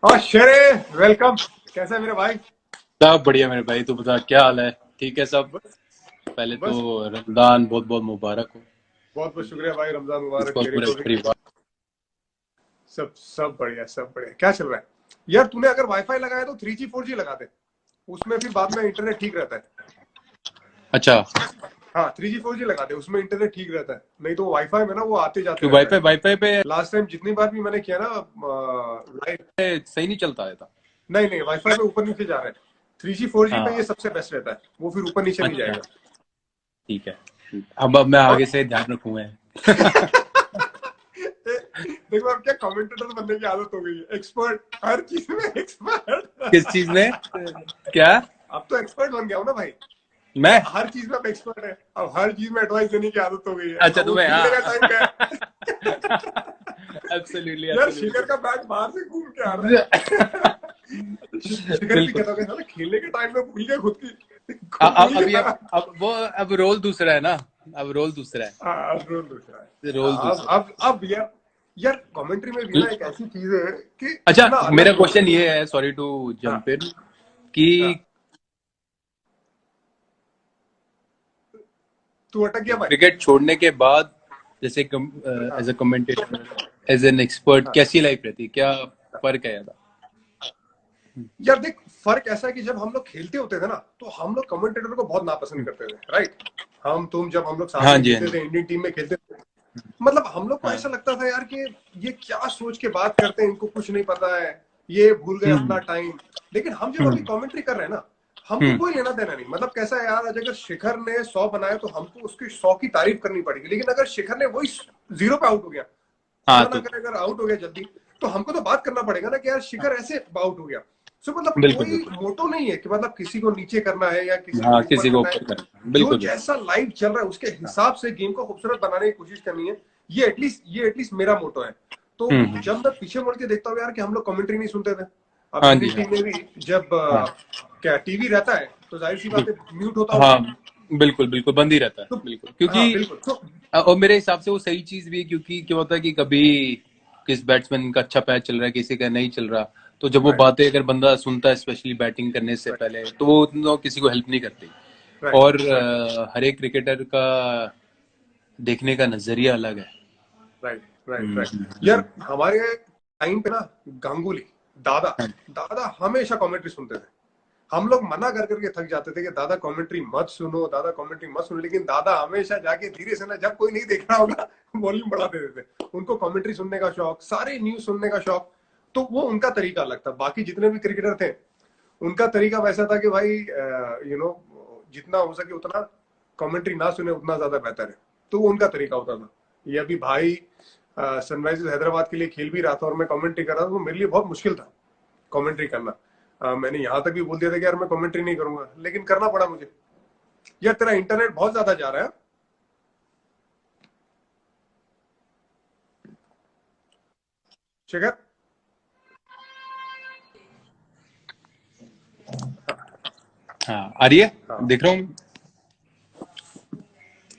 और शेरे, वेलकम। कैसा है मेरे भाई? सब बढ़िया मेरे भाई। तू बता क्या हाल है? ठीक है सब। बस पहले तो बस। रमजान बहुत बहुत मुबारक हो। बहुत बहुत शुक्रिया भाई, रमजान मुबारक इसको और तेरे पूरे को भी। परिवार। सब सब बढ़िया, सब बढ़िया। क्या चल रहा है यार? तूने अगर वाईफाई लगाया तो 3G 4G लगा दे। उसमें फिर बाद में इंटरनेट ठीक रहता है। अच्छा। हाँ, 3G 4G लगा दे, उसमें इंटरनेट ठीक रहता है। नहीं तो वाईफाई में ना वो आते जाते क्यों रहता है। वाईफाई वाईफाई पे लास्ट टाइम जितनी बार भी मैंने किया ना लाइव। सही नहीं चलता है था। नहीं नहीं, वाईफाई पे ऊपर नीचे जा रहा है। 3G 4G पे ये हाँ। सबसे बेस्ट रहता है, वो फिर ऊपर नीचे नहीं अच्छा जाएगा। ठीक है। अब मैं और आगे से ध्यान रखूंगा। देखो, अब क्या कमेंटेटर बनने की आदत हो गई है, एक्सपर्ट हर चीज में किस चीज एक्सपर्ट। में? क्या? अब तो एक्सपर्ट बन गया हूं ना भाई। मैं? अब हर चीज में अब एक्सपर्ट है, अब हर चीज में एडवाइस देने की आदत हो गई है। अच्छा अब वो तुम्हें, खेलने का हाँ। टाइम क्या है? एब्सोल्युटली यार शिखर एब्सोल्युटली। का बैग बाहर से घूम के आ रहा है। शिखर भी बिल्कुल। कहता होगा, साला खेलने के टाइम में भूल गया, खुद अब भूल अभी गया। अब वो अब रोल दूसरा है ना। अब रोल दूसरा अब रोल दूसरा है। है। रोल अब दूसरा अब अब यार, यार कमेंट्री में भी ना एक ऐसी चीज है कि अच्छा इतना मेरा अलग लोग हैं। क्वेश्चन ये है, सॉरी टू हाँ जंप इन, कि हाँ। तू अटक गया भाई। क्रिकेट छोड़ने के बाद जैसे हाँ as a commentator, as an expert, हाँ। कैसी लाइफ रहती, क्या फर्क है ज्यादा? यार देख, फर्क ऐसा है कि जब हम लोग खेलते होते थे ना, तो हम लोग कमेंटेटर को बहुत नापसंद करते थे, राइट? जब हम लोग साथ हाँ में जी हाँ खेलते जी। थे, इंडियन टीम में खेलते थे, मतलब हम लोग को हाँ। ऐसा लगता था यार कि ये क्या सोच के बात करते हैं, इनको कुछ नहीं पता है, ये भूल गए अपना हम्म टाइम। लेकिन हम जब अभी हम्म कमेंट्री कर रहे हैं ना, हमको हम्म। कोई लेना देना नहीं। मतलब कैसा है यार, आज अगर शिखर ने 100 बनाए तो हमको उसकी 100 की तारीफ करनी पड़ेगी। लेकिन अगर शिखर ने वही 0 पे आउट हो गया, हाँ खुदा ना तो करे अगर आउट हो गया जल्दी, तो हमको तो बात करना पड़ेगा ना कि यार शिखर ऐसे आउट हो गया। सो मतलब बिल्कुल कोई बिल्कुल। मोटो नहीं है कि मतलब किसी को नीचे करना है या किसी को हाँ ऊपर किसी को करना है। ऊपर करना, जो बिल्कुल बिल्कुल। जैसा लाइव चल रहा है उसके हिसाब से गेम को खूबसूरत बनाने की कोशिश करनी है। ये एटलीस्ट मेरा मोटो है। तो हम्म। जब मैं पीछे मुड़ के देखता हूँ यार कि हम लोग कमेंट्री नहीं सुनते थे। अब हाँ इंडियन जी हाँ। टीम में भी जब हाँ क्या टीवी रहता है तो जाहिर सी बात है म्यूट होता होगा। हाँ बिल्कुल बिल्कुल, बंद ही रहता है तो बिल्कुल, हाँ क्योंकि बिल्कुल। तो और मेरे हिसाब से वो सही चीज भी है, क्योंकि क्या होता है कि कभी किस बैट्समैन का अच्छा पैच चल रहा है, किसी का नहीं चल रहा, तो जब वो राइट बातें अगर बंदा सुनता है, स्पेशली बैटिंग करने से राइट पहले, तो वो उतना किसी को हेल्प नहीं करती। राइट और राइट हर एक क्रिकेटर का देखने का नजरिया अलग है। Right right right. हम्म। यार हमारे टाइम पे ना, गांगुली, दादा दादा हमेशा कमेंट्री सुनते थे। हम लोग मना कर करके थक जाते थे कि दादा कमेंट्री मत सुनो, दादा कमेंट्री मत सुनो, लेकिन दादा हमेशा जाके धीरे से ना, जब कोई नहीं देख रहा होगा, वॉल्यूम बढ़ा देते थे। उनको कमेंट्री सुनने का शौक, सारे न्यूज सुनने का शौक। तो वो उनका तरीका अलग था। बाकी जितने भी क्रिकेटर थे, उनका तरीका वैसा था कि भाई जितना हो सके उतना कमेंट्री ना सुने उतना ज्यादा बेहतर है। तो वो उनका तरीका होता था। ये अभी भाई सनराइजर्स हैदराबाद के लिए खेल भी रहा था और मैं कमेंट्री कर रहा था, तो मेरे लिए बहुत मुश्किल था कमेंट्री करना। मैंने यहां तक भी बोल दिया था कि यार मैं कमेंट्री नहीं करूंगा, लेकिन करना पड़ा मुझे। यार तेरा इंटरनेट बहुत ज्यादा जा रहा है शिखर। हाँ आ रही है। हाँ देख रहा हूँ।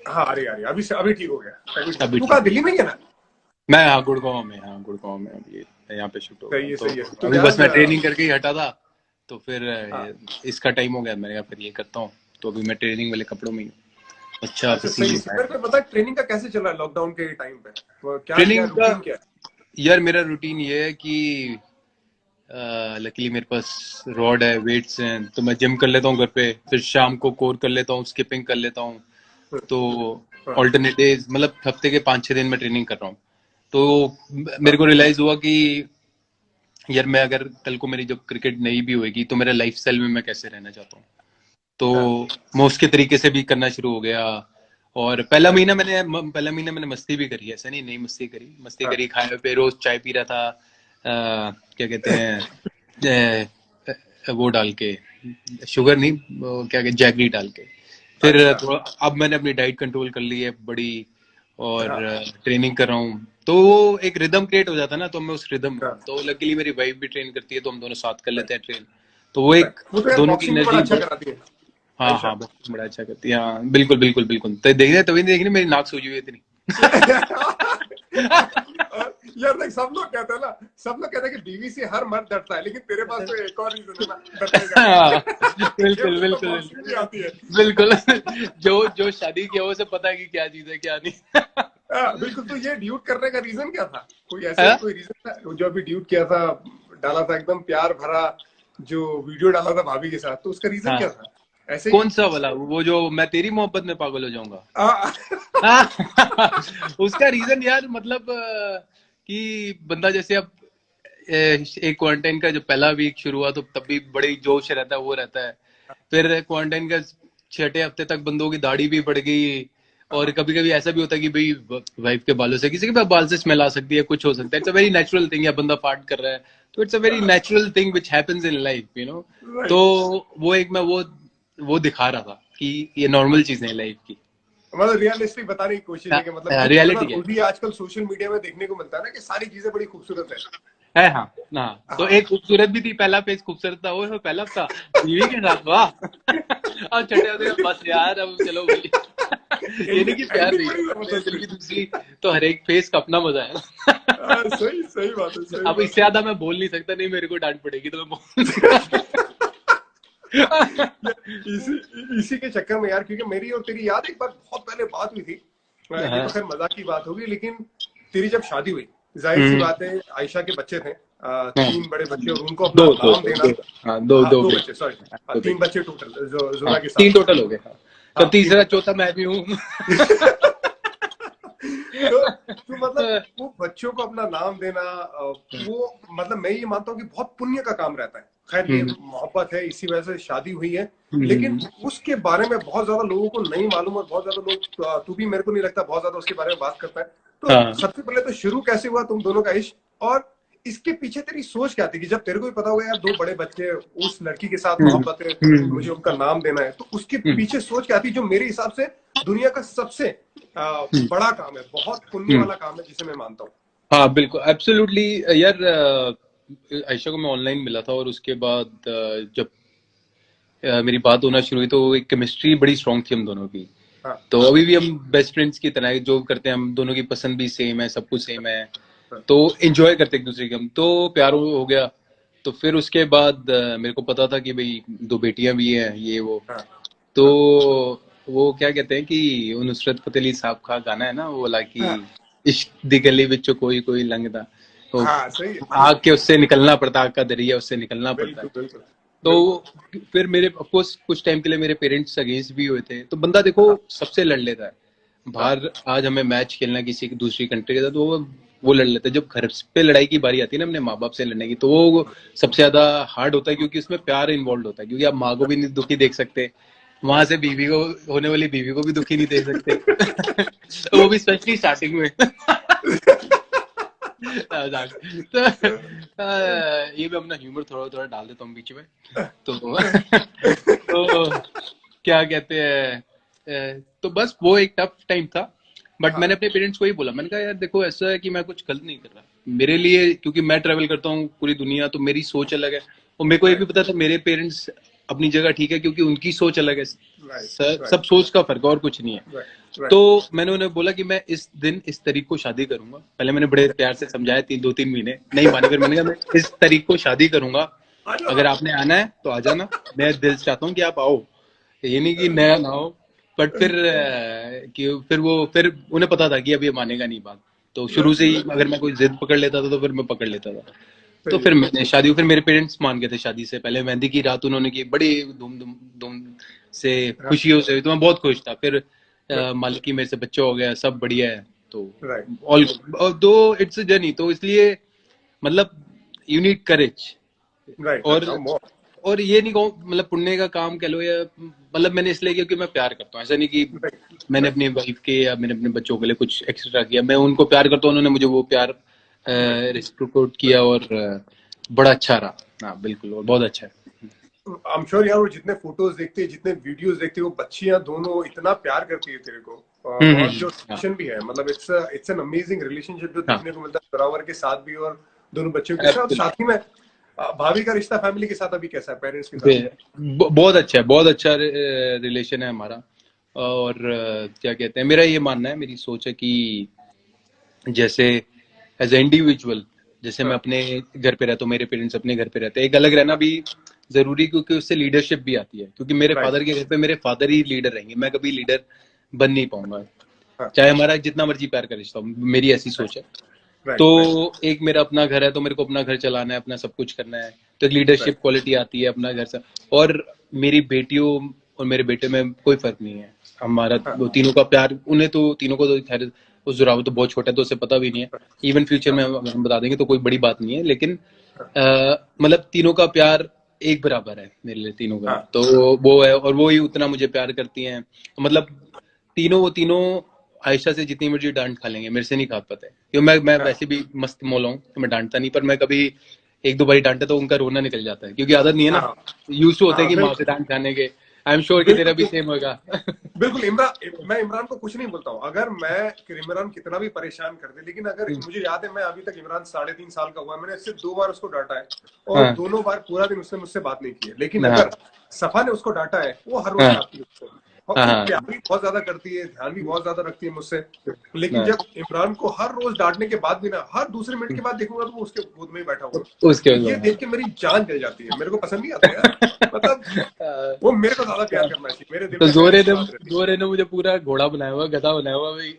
हाँ, अरे अभी ठीक हो गया, अभी ठीक हो गया। अभी तू ठीक कहा, है। दिल्ली में ही है ना? मैं हाँ गुड़गांव में, हाँ गुड़गांव में अभी यहाँ पे शिफ्ट हो गया सही हूँ, है तो सही है। तो अभी बस यार मैं ट्रेनिंग करके ही हटा था। तो फिर हाँ, इसका टाइम हो गया, मैंने कहा फिर ये करता हूँ। तो अभी मैं ट्रेनिंग वाले कपड़ों में ही हूँ। अच्छा अच्छा सही पसीने है। में। मेरे को बता, ट्रेनिंग का कैसे चल रहा है लॉकडाउन के टाइम पे? वो क्या क्या ट्रेनिंग का रूटीन क्या यार, मेरा रूटीन ये है कि लकीली मेरे पास रॉड है, वेट्स हैं, तो मैं जिम कर लेता हूँ घर पे, फिर शाम को कोर कर लेता हूँ, स्किपिंग कर लेता हूँ। है? तो हाँ ऑल्टरनेट डेज, मतलब हफ्ते के 5-6 दिन में ट्रेनिंग कर रहा हूँ। तो मेरे हाँ को रियलाइज हुआ कि यार मैं अगर कल को मेरी जब क्रिकेट नहीं भी होगी, तो मेरा लाइफ स्टाइल में मैं कैसे रहना चाहता हूँ। तो हाँ मैं उसके तरीके से भी करना शुरू हो गया। और पहला महीना मैंने मस्ती भी करी है, ऐसा नहीं नहीं मस्ती करी, मस्ती हाँ करी, खाए पे रोज चाय पी रहा था, क्या कहते हैं, वो डाल के, शुगर नहीं, वो क्या कहते, जैगरी डाल के। फिर अच्छा थोड़ा, अब मैंने अपनी डाइट कंट्रोल कर ली है बड़ी, और हाँ ट्रेनिंग कर रहा हूँ, तो एक रिदम क्रिएट हो जाता है ना, तो मैं उस रिदम में हूँ। हाँ तो लकीली मेरी वाइफ भी ट्रेन करती है, तो हम दोनों साथ कर राइट लेते हैं ट्रेन। तो वो राइट। एक वो तो यार दोनों की बॉक्सिंग भी बड़ा एनर्जी अच्छा बहुत। कराती है हाँ आयशा। हाँ बहुत बड़ा अच्छा करती है, हाँ बिल्कुल बिल्कुल बिल्कुल। तो देख रहे, तभी देख रही, मेरी नाक सूजी हुई इतनी। यार देख, सब लोग कहते हैं ना, सब लोग कहते हैं कि बीवी से हर मर्द डरता है, लेकिन तेरे पास तो एक और रीजन है ना डरने का। हाँ, ये बिल्कुल मुझे तो बिल्कुल बहुत सीधी आती है। बिल्कुल। जो जो शादी किया उसे पता है कि क्या चीज है क्या नहीं। बिल्कुल। तो ये ड्यूट करने का रीजन क्या था? कोई ऐसे हाँ? कोई रीजन था जो अभी ड्यूट किया था, डाला था एकदम प्यार भरा जो वीडियो डाला था भाभी के साथ, तो उसका रीजन हाँ, क्या था? ऐसे ही? कौन सा वाला, वो जो मैं तेरी मोहब्बत में पागल हो जाऊंगा? आ, हाँ। उसका रीजन यार मतलब कि बंदा जैसे अब एक क्वारंटाइन का जब पहला वीक शुरू हुआ तो तब भी बड़े जोश रहता है, वो रहता है। फिर क्वारंटाइन का 6ठे हफ्ते तक बंदों की दाढ़ी भी बढ़ गई। और कभी कभी ऐसा भी होता है कि भाई वाइफ के बालों से किसी के बाल से स्मेल आ सकती है, कुछ हो सकता है। It's a very natural thing, या बंदा फार्ट कर रहा है, तो it's a very natural thing which happens in life, you know. तो राइट। वो एक मैं वो दिखा रहा था कि ये नॉर्मल चीजें हैं लाइफ की। मतलब रियलिस्टिक बताने की कोशिश है कि मतलब क्योंकि इतना रियलिटी है। रोज ही आजकल सोशल मीडिया में देखने को मिलता है ना कि सारी चीजें बड़ी खूबसूरत है। है हाँ। हाँ, तो हाँ। एक खूबसूरत भी थी, पहला पेज खूबसूरत था, वो पहला था बीवी के साथ, वाह। अब छठे होते बस यार, अब चलो भाई। ये नहीं कि प्यार एंडिंग नहीं है, बड़ी अपने जबरदस्त दिल थी। की दूसरी, तो हर एक फेस का अपना मजा है। सही सही बात है, सही अब बात इससे है। ज्यादा मैं बोल नहीं सकता, नहीं मेरे को डांट पड़ेगी तो मैं बोल। इसी इसी के चक्कर में यार, क्योंकि मेरी और तेरी याद एक बार बहुत पहले बात हुई थी। ये तो हाँ। खैर मजाक की बात होगी, लेकिन तेरी जब शादी हुई, जाहिर सी हम्म। बात है, आयशा के बच्चे थे, हाँ, 3 बड़े बच्चे, और उनको अपना दो दो नाम दो देना। दो। हाँ, दो हाँ, दो 2 बच्चे, बेटे। सॉरी। हाँ, दो 3 बेटे। बच्चे टोटल जो हाँ, जोना के 3 साथ। टोटल हो गए। हाँ, हाँ, तब 3 तीसरा टोटल। चौथा मैं भी हूँ। तो मतलब वो बच्चों को अपना नाम देना, वो मतलब मैं ये मानता हूँ कि बहुत पुण्य का काम रहता है। खैर ये हम्म। मोहब्बत है, इसी वजह से शादी हुई है, लेकिन हम्म। उसके बारे में बहुत ज्यादा लोगों को नहीं मालूम, और बहुत ज्यादा लोग, तू भी, मेरे को नहीं लगता बहुत ज्यादा उसके बारे में बात करता है। तो हाँ। सबसे पहले तो शुरू कैसे हुआ तुम दोनों का इश्क, और इसके पीछे तेरी सोच क्या थी कि जब तेरे को भी पता होगा यार 2 बड़े बच्चे, उस लड़की के साथ हम्म। मोहब्बत है, हम्म। मुझे उनका नाम देना है, तो उसके हम्म। पीछे सोच क्या थी, जो मेरे हिसाब से दुनिया का सबसे हम्म। बड़ा काम है, बहुत पुण्य हम्म। वाला काम है, जिसे मैं मानता हूँ। हाँ, बिल्कुल एब्सोल्युटली। यार आयशा को मैं ऑनलाइन मिला था, और उसके बाद जब मेरी बात होना शुरू हुई तो एक केमिस्ट्री बड़ी स्ट्रांग थी हम दोनों की। हाँ, तो अभी भी हम बेस्ट फ्रेंड्स की तरह हैं, जो करते हैं हम दोनों की पसंद भी सेम है, सब कुछ सेम है। हाँ, तो एंजॉय करते एक दूसरे के हम, तो प्यार हो गया। तो फिर उसके बाद मेरे को पता था कि भाई 2 बेटियां भी हैं, ये वो। हाँ, तो हाँ, वो क्या कहते हैं कि वो नुसरत फतेह अली साहब का गाना है ना, वो वाला कि हाँ, इश्क दी गली विच कोई कोई लंघदा, तो हाँ, सही है, सही आग है। के उससे निकलना पड़ता, आग का दरिया उससे निकलना पड़ता है। बिल्कुल, बिल्कुल, तो बिल्कुल। फिर मेरे ऑफकोर्स कुछ टाइम के लिए मेरे पेरेंट्स अगेंस्ट भी हुए थे, तो बंदा देखो हाँ, सबसे लड़ लेता है हाँ, बाहर। आज हमें मैच खेलना किसी की दूसरी कंट्री के साथ, तो वो लड़ लेते हैं। जब घर पे लड़ाई की बारी आती है ना अपने माँ बाप से लड़ने की, तो वो सबसे ज्यादा हार्ड होता है, क्योंकि उसमें प्यार इन्वॉल्व होता है, क्योंकि आप माँ को भी नहीं दुखी देख सकते, वहां से बीवी को, होने वाली बीवी को भी दुखी नहीं देख सकते। वो भी स्पेशली स्टार्टिंग में। मजाक। तो ये भी अपना ह्यूमर थोड़ा थोड़ा डाल देता हूँ बीच में। तो तो क्या कहते हैं, तो बस वो एक टफ टाइम था। बट हाँ, मैंने अपने पेरेंट्स को ही बोला, मैंने कहा यार देखो ऐसा है कि मैं कुछ गलत नहीं कर रहा मेरे लिए, क्योंकि मैं ट्रेवल करता हूँ पूरी दुनिया, तो मेरी सोच अलग है। और मेरे को ये भी राइट, पता था मेरे पेरेंट्स अपनी जगह ठीक है, क्योंकि उनकी सोच अलग है। राइट, सब राइट, सोच का फर्क है और कुछ नहीं है। राइट, तो राइट। मैंने उन्हें बोला कि मैं इस दिन इस तारीख को शादी करूंगा। पहले मैंने बड़े प्यार से समझाया, 2-3 महीने नहीं माने, फिर मैंने कहा मैं इस तारीख को शादी करूंगा, आ जाओ अगर आप। आपने आना है तो आ जाना, मैं दिल से चाहता हूँ कि आप आओ, ये नहीं कि नया ना हो। बट फिर फिर उन्हें पता था कि अब ये मानेगा नहीं बात, तो शुरू से ही अगर मैं कोई जिद पकड़ लेता था तो फिर मैं पकड़ लेता था। तो सही है। फिर मैंने शादी, फिर मेरे पेरेंट्स मान गए थे। शादी से पहले मेहंदी की रात उन्होंने की बड़ी धूम धूम धूम से, हाँ, खुशियों से, तो मैं बहुत खुश था। फिर मालिक की मेरे से बच्चा हो गया, सब बढ़िया है। तो राइट, ऑल दो इट्स अ जर्नी, तो इसलिए मतलब यू नीड करेज। राइट, और राइट। और ये नहीं कहूँ मतलब पुण्य का काम कह लो, या मतलब मैंने इसलिए किया क्योंकि मैं प्यार करता हूँ, ऐसा नहीं कि राइट, मैंने राइट, अपनी वाइफ के या मैंने अपने बच्चों के लिए कुछ एक्स्ट्रा किया। मैं उनको प्यार करता हूँ, उन्होंने मुझे वो प्यार राइट, रेसिप्रोकेट किया, और बड़ा अच्छा रहा। हाँ बिल्कुल, और बहुत अच्छा है। आई एम श्योर यार, वो जितने फोटोज देखते हैं, जितने वीडियोस देखते हैं, वो बच्चियां दोनों इतना प्यार करती है तेरे को। और जो हाँ। रिलेशन भी है, मतलब इट्स एन अमेजिंग रिलेशनशिप जो हाँ, देखने को मिलता है जोरावर के साथ भी, और दोनों बच्चों के साथ, और absolutely। साथ ही में भाभी का रिश्ता फैमिली के साथ अभी कैसा है, पेरेंट्स के साथ? बहुत अच्छा है, बहुत अच्छा रिलेशन है हमारा। और क्या कहते हैं, मेरा ये मानना है, मेरी सोच है कि जैसे एज ए इंडिविजुअल, जैसे मैं हाँ अपने घर पे रहता हूँ, मेरे पेरेंट्स अपने घर पे रहते हैं, एक अलग रहना भी जरूरी, क्योंकि उससे लीडरशिप भी आती है, क्योंकि मेरे राइट फादर के घर पे मेरे फादर ही लीडर रहेंगे, मैं कभी लीडर बन नहीं पाऊंगा, हाँ चाहे हमारा जितना मर्जी प्यार का रिश्ता हो, मेरी ऐसी सोच है। तो राइट राइट एक मेरा अपना घर है, तो मेरे को अपना घर चलाना है, अपना सब कुछ करना है, तो एक लीडरशिप राइट क्वालिटी आती है अपना घर से। और मेरी बेटियों और मेरे बेटे में कोई फर्क नहीं है, हमारा हाँ वो तीनों का प्यार, उन्हें तो तीनों को तो खैर, उस जुड़ाव तो बहुत छोटा है तो उसे पता भी नहीं है, इवन फ्यूचर हाँ में हम बता देंगे तो कोई बड़ी बात नहीं है, लेकिन हाँ मतलब तीनों का प्यार एक बराबर है मेरे लिए, तीनों का, हाँ तो वो है, और वो ही उतना मुझे प्यार करती हैं, मतलब वो तीनों आयशा से जितनी मर्जी डांट खा लेंगे, मेरे से नहीं खा पाते, क्योंकि मैं हाँ वैसे भी मस्त मौला हूँ, तो मैं डांटता नहीं, पर मैं कभी एक दो बारी डांटा तो उनका रोना निकल जाता है, क्योंकि आदत नहीं है हाँ ना, हाँ यूज टू होते हैं हाँ, कि माँ से बिल्कुल डांट खाने के। आई एम श्योर कि तेरा भी बिल्कुल सेम होगा। बिल्कुल। मैं इमरान को कुछ नहीं बोलता हूँ, अगर मैं इमरान कितना भी परेशान कर दे, लेकिन अगर मुझे याद है, मैं अभी तक इमरान 3.5 साल का हुआ, मैंने सिर्फ 2 बार उसको डांटा है, और हाँ दोनों बार पूरा दिन उसने मुझसे बात नहीं की है। लेकिन हाँ अगर सफा ने उसको डांटा है, वो हर रोज हाँ डांटती है उसको, और हाँ वो हाँ प्यार भी बहुत ज्यादा करती है, ध्यान भी बहुत ज्यादा रखती है मुझसे। लेकिन हाँ, जब इमरान को हर रोज डांटने के बाद भी ना, हर दूसरे मिनट के बाद देखूंगा तो वो उसके गोद में ही बैठा हुआ है। उसके तो ये बाद देख के मेरी जान जल जाती है, मेरे को पसंद नहीं आता यार, मतलब वो मेरे को ज्यादा प्यार करना चाहिए, मेरे दिल तो में हमेशा यही बात रहती जोरे ने मुझे पूरा घोड़ा बनाया हुआ, गधा बनाया हुआ भाई।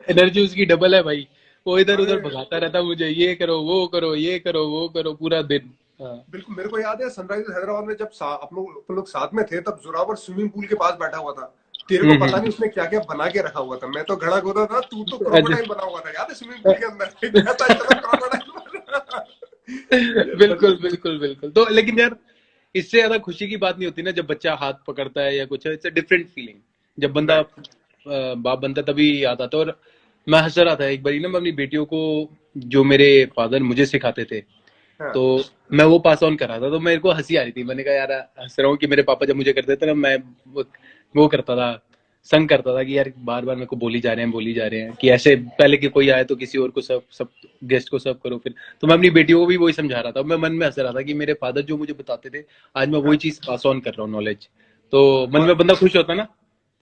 एनर्जी उसकी डबल है भाई, वो इधर है। उधर अरे भगाता रहता मुझे, ये करो वो करो, ये करो वो करो, पूरा दिन। हाँ बिल्कुल, मेरे को याद है सनराइजर्स हैदराबाद में जब अपन लोग साथ में थे, तब जोरावर स्विमिंग पूल के पास बैठा हुआ था। तेरे को पता नहीं हम्म। उसने क्या क्या बना के रखा हुआ था, मैं तो घड़ा घोड़ा था, तू तो अच्छा। क्रोकोडाइल बना हुआ था, याद है स्विमिंग पूल के अंदर कहता चलो क्रोकोडाइल। ये बिल्कुल मतलब बिल्कुल बिल्कुल, तो लेकिन यार इससे ज्यादा खुशी की बात नहीं होती ना, जब बच्चा हाथ पकड़ता है या कुछ है, इट्स अ डिफरेंट फीलिंग, जब बंदा राइट बाप बनता है, तभी याद आता है। और मैं हंस रहा था एक बारी ना, मैं अपनी बेटियों को, जो मेरे फादर मुझे सिखाते थे, हाँ तो मैं वो पास ऑन कर रहा था, तो मेरे को हंसी आ रही थी, मैंने कहा यार हंस रहा हूँ कि मेरे पापा जब मुझे करते थे ना, मैं वो करता था, संग करता था कि यार बार बार मेरे को बोली जा रहे हैं कि ऐसे पहले कि कोई आए तो किसी और को सब सब गेस्ट को सर्व करो फिर। तो मैं अपनी बेटियों को भी वही समझा रहा था, मैं मन में हंस रहा था कि मेरे फादर जो मुझे बताते थे, आज मैं वही हाँ चीज पास ऑन कर रहा हूँ, नॉलेज, तो मन और में बंदा खुश होता ना।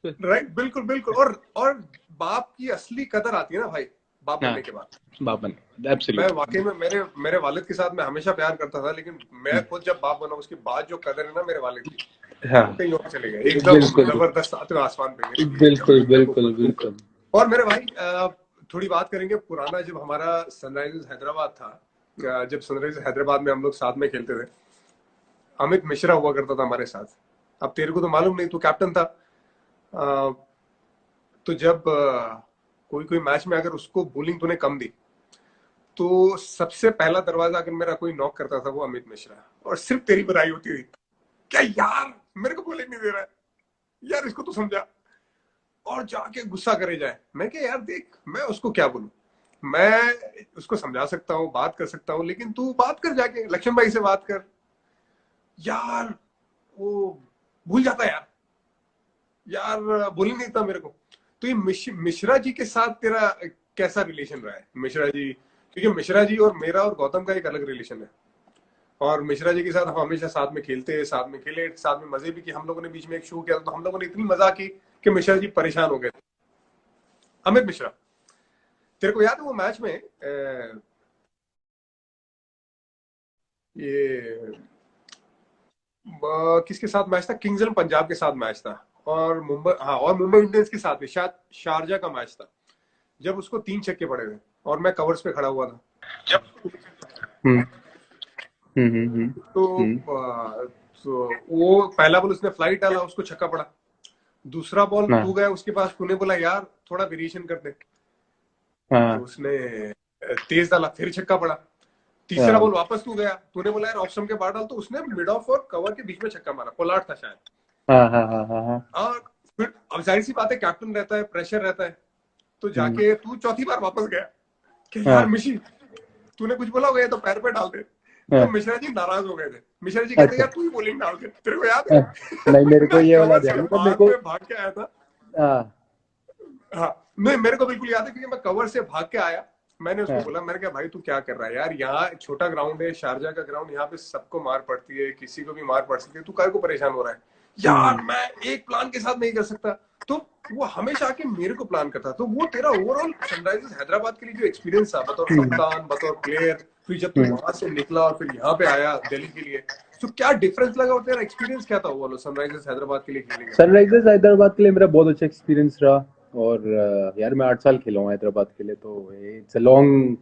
राइट, बिल्कुल बिल्कुल। और बाप की असली कदर आती है ना भाई, बाप हाँ, बनने के बाद। बापन, मैं एब्सोल्युटली। वाकई में मेरे मेरे वालिद के साथ मैं हमेशा प्यार करता था, लेकिन मैं खुद जब बाप बना उसके बाद जो कदर है ना मेरे वालिद की, हाँ, वो कहीं और चले गए, एकदम बिल्कुल जबरदस्त सातवें आसमान पे गए एकदम। बिल्कुल बिल्कुल बिल्कुल। और मेरे भाई थोड़ी बात करेंगे पुराना, जब हमारा सनराइजर्स हैदराबाद था, जब सनराइजर्स हैदराबाद में हम लोग साथ में खेलते थे, अमित मिश्रा हुआ करता था हमारे साथ। अब तेरे को तो मालूम नहीं, तू कैप्टन था। अ, तो जब कोई कोई मैच में अगर उसको बॉलिंग तूने कम दी, तो सबसे पहला दरवाजा अगर मेरा कोई नॉक करता था वो अमित मिश्रा, और सिर्फ तेरी बुराई होती थी, क्या यार मेरे को बॉलिंग नहीं दे रहा है, यार इसको तो समझा, और जाके गुस्सा करे जाए। मैं क्या यार देख, मैं उसको क्या बोलूं, मैं उसको समझा सकता हूँ, बात कर सकता हूँ, लेकिन तू बात कर, जाके लक्ष्मण भाई से बात कर यार। वो भूल जाता है यार, यार बोलिंग नहीं था मेरे को। तो ये मिश्रा जी के साथ तेरा कैसा रिलेशन रहा है, मिश्रा जी? क्योंकि मिश्रा जी और मेरा और गौतम का एक अलग रिलेशन है, और मिश्रा जी के साथ हम हमेशा साथ में खेलते, साथ में खेले, साथ में मजे भी किए। हम लोगों ने बीच में एक शो किया था, तो हम लोगों ने इतनी मजा की कि मिश्रा जी परेशान हो गए थे। अमित मिश्रा, तेरे को याद है वो मैच में ये किसके साथ मैच था? किंग्स इलेवन पंजाब के साथ मैच था, और मुंबई, हाँ, और मुंबई इंडियंस के साथ भी शायद शारजा का मैच था, जब उसको 3 छक्के पड़े थे और मैं कवर्स पे खड़ा हुआ था। हम्म हम्म। तो, तो वो पहला बॉल उसने फ्लाइट डाला, उसको छक्का पड़ा। दूसरा बॉल तू हाँ गया उसके पास, तूने बोला यार थोड़ा वेरिएशन कर दे, तो हाँ उसने तेज डाला, फिर छक्का पड़ा। तीसरा हाँ बॉल वापस तू गया, तूने बोला यार ऑफ स्टंप के बाहर डाल, तो उसने मिड ऑफ और कवर के बीच में छक्का मारा, पोलार्ड था शायद। हाँ हाँ हाँ हाँ हाँ। और फिर अब जाहिर सी बात है, कैप्टन रहता है, प्रेशर रहता है, तो हम्म, जाके तू चौथी बार वापस गया कि यार हाँ मिशी, तूने कुछ बोला होगा, ये तो पैर पे डाल दे। तो हाँ। मिश्रा जी नाराज हो गए थे, मिश्रा जी कहते अच्छा। यार तू ही बॉलिंग डाल दे, तेरे को याद हाँ, है? नहीं मेरे को मैं ये वाला कवर ध्यान से नहीं, पर मेरे बाद को। में भाग के आया था। हाँ हाँ, नहीं मेरे को बिल्कुल याद है, क्योंकि मैं कवर से भाग के आया। मैंने उसको हाँ बोला, मैंने कहा भाई तू क्या कर रहा है यार, यहाँ छोटा ग्राउंड है, शारजा का ग्राउंड, यहाँ पे सबको मार पड़ती है, किसी को भी मार पड़ सकती है, तू काय को परेशान हो रहा है? यार हम्म मैं एक प्लान के साथ नहीं कर सकता। तो वो हमेशा आके मेरे को प्लान करता। तो वो तेरा ओवरऑल सनराइजर्स हैदराबाद के लिए जो एक्सपीरियंस था बतौर कप्तान, बतौर प्लेयर, फिर जब तू वहां से निकला और फिर यहाँ पे आया दिल्ली के लिए, तो क्या डिफरेंस लगा और तेरा एक्सपीरियंस क्या था ओवरऑल सनराइजर्स हैदराबाद के लिए खेलने का? सनराइजर्स हैदराबाद के लिए मेरा बहुत अच्छा एक्सपीरियंस रहा। और यार मैं 8 साल खेला हूँ हैदराबाद के लिए, तो इट्स अ लॉन्ग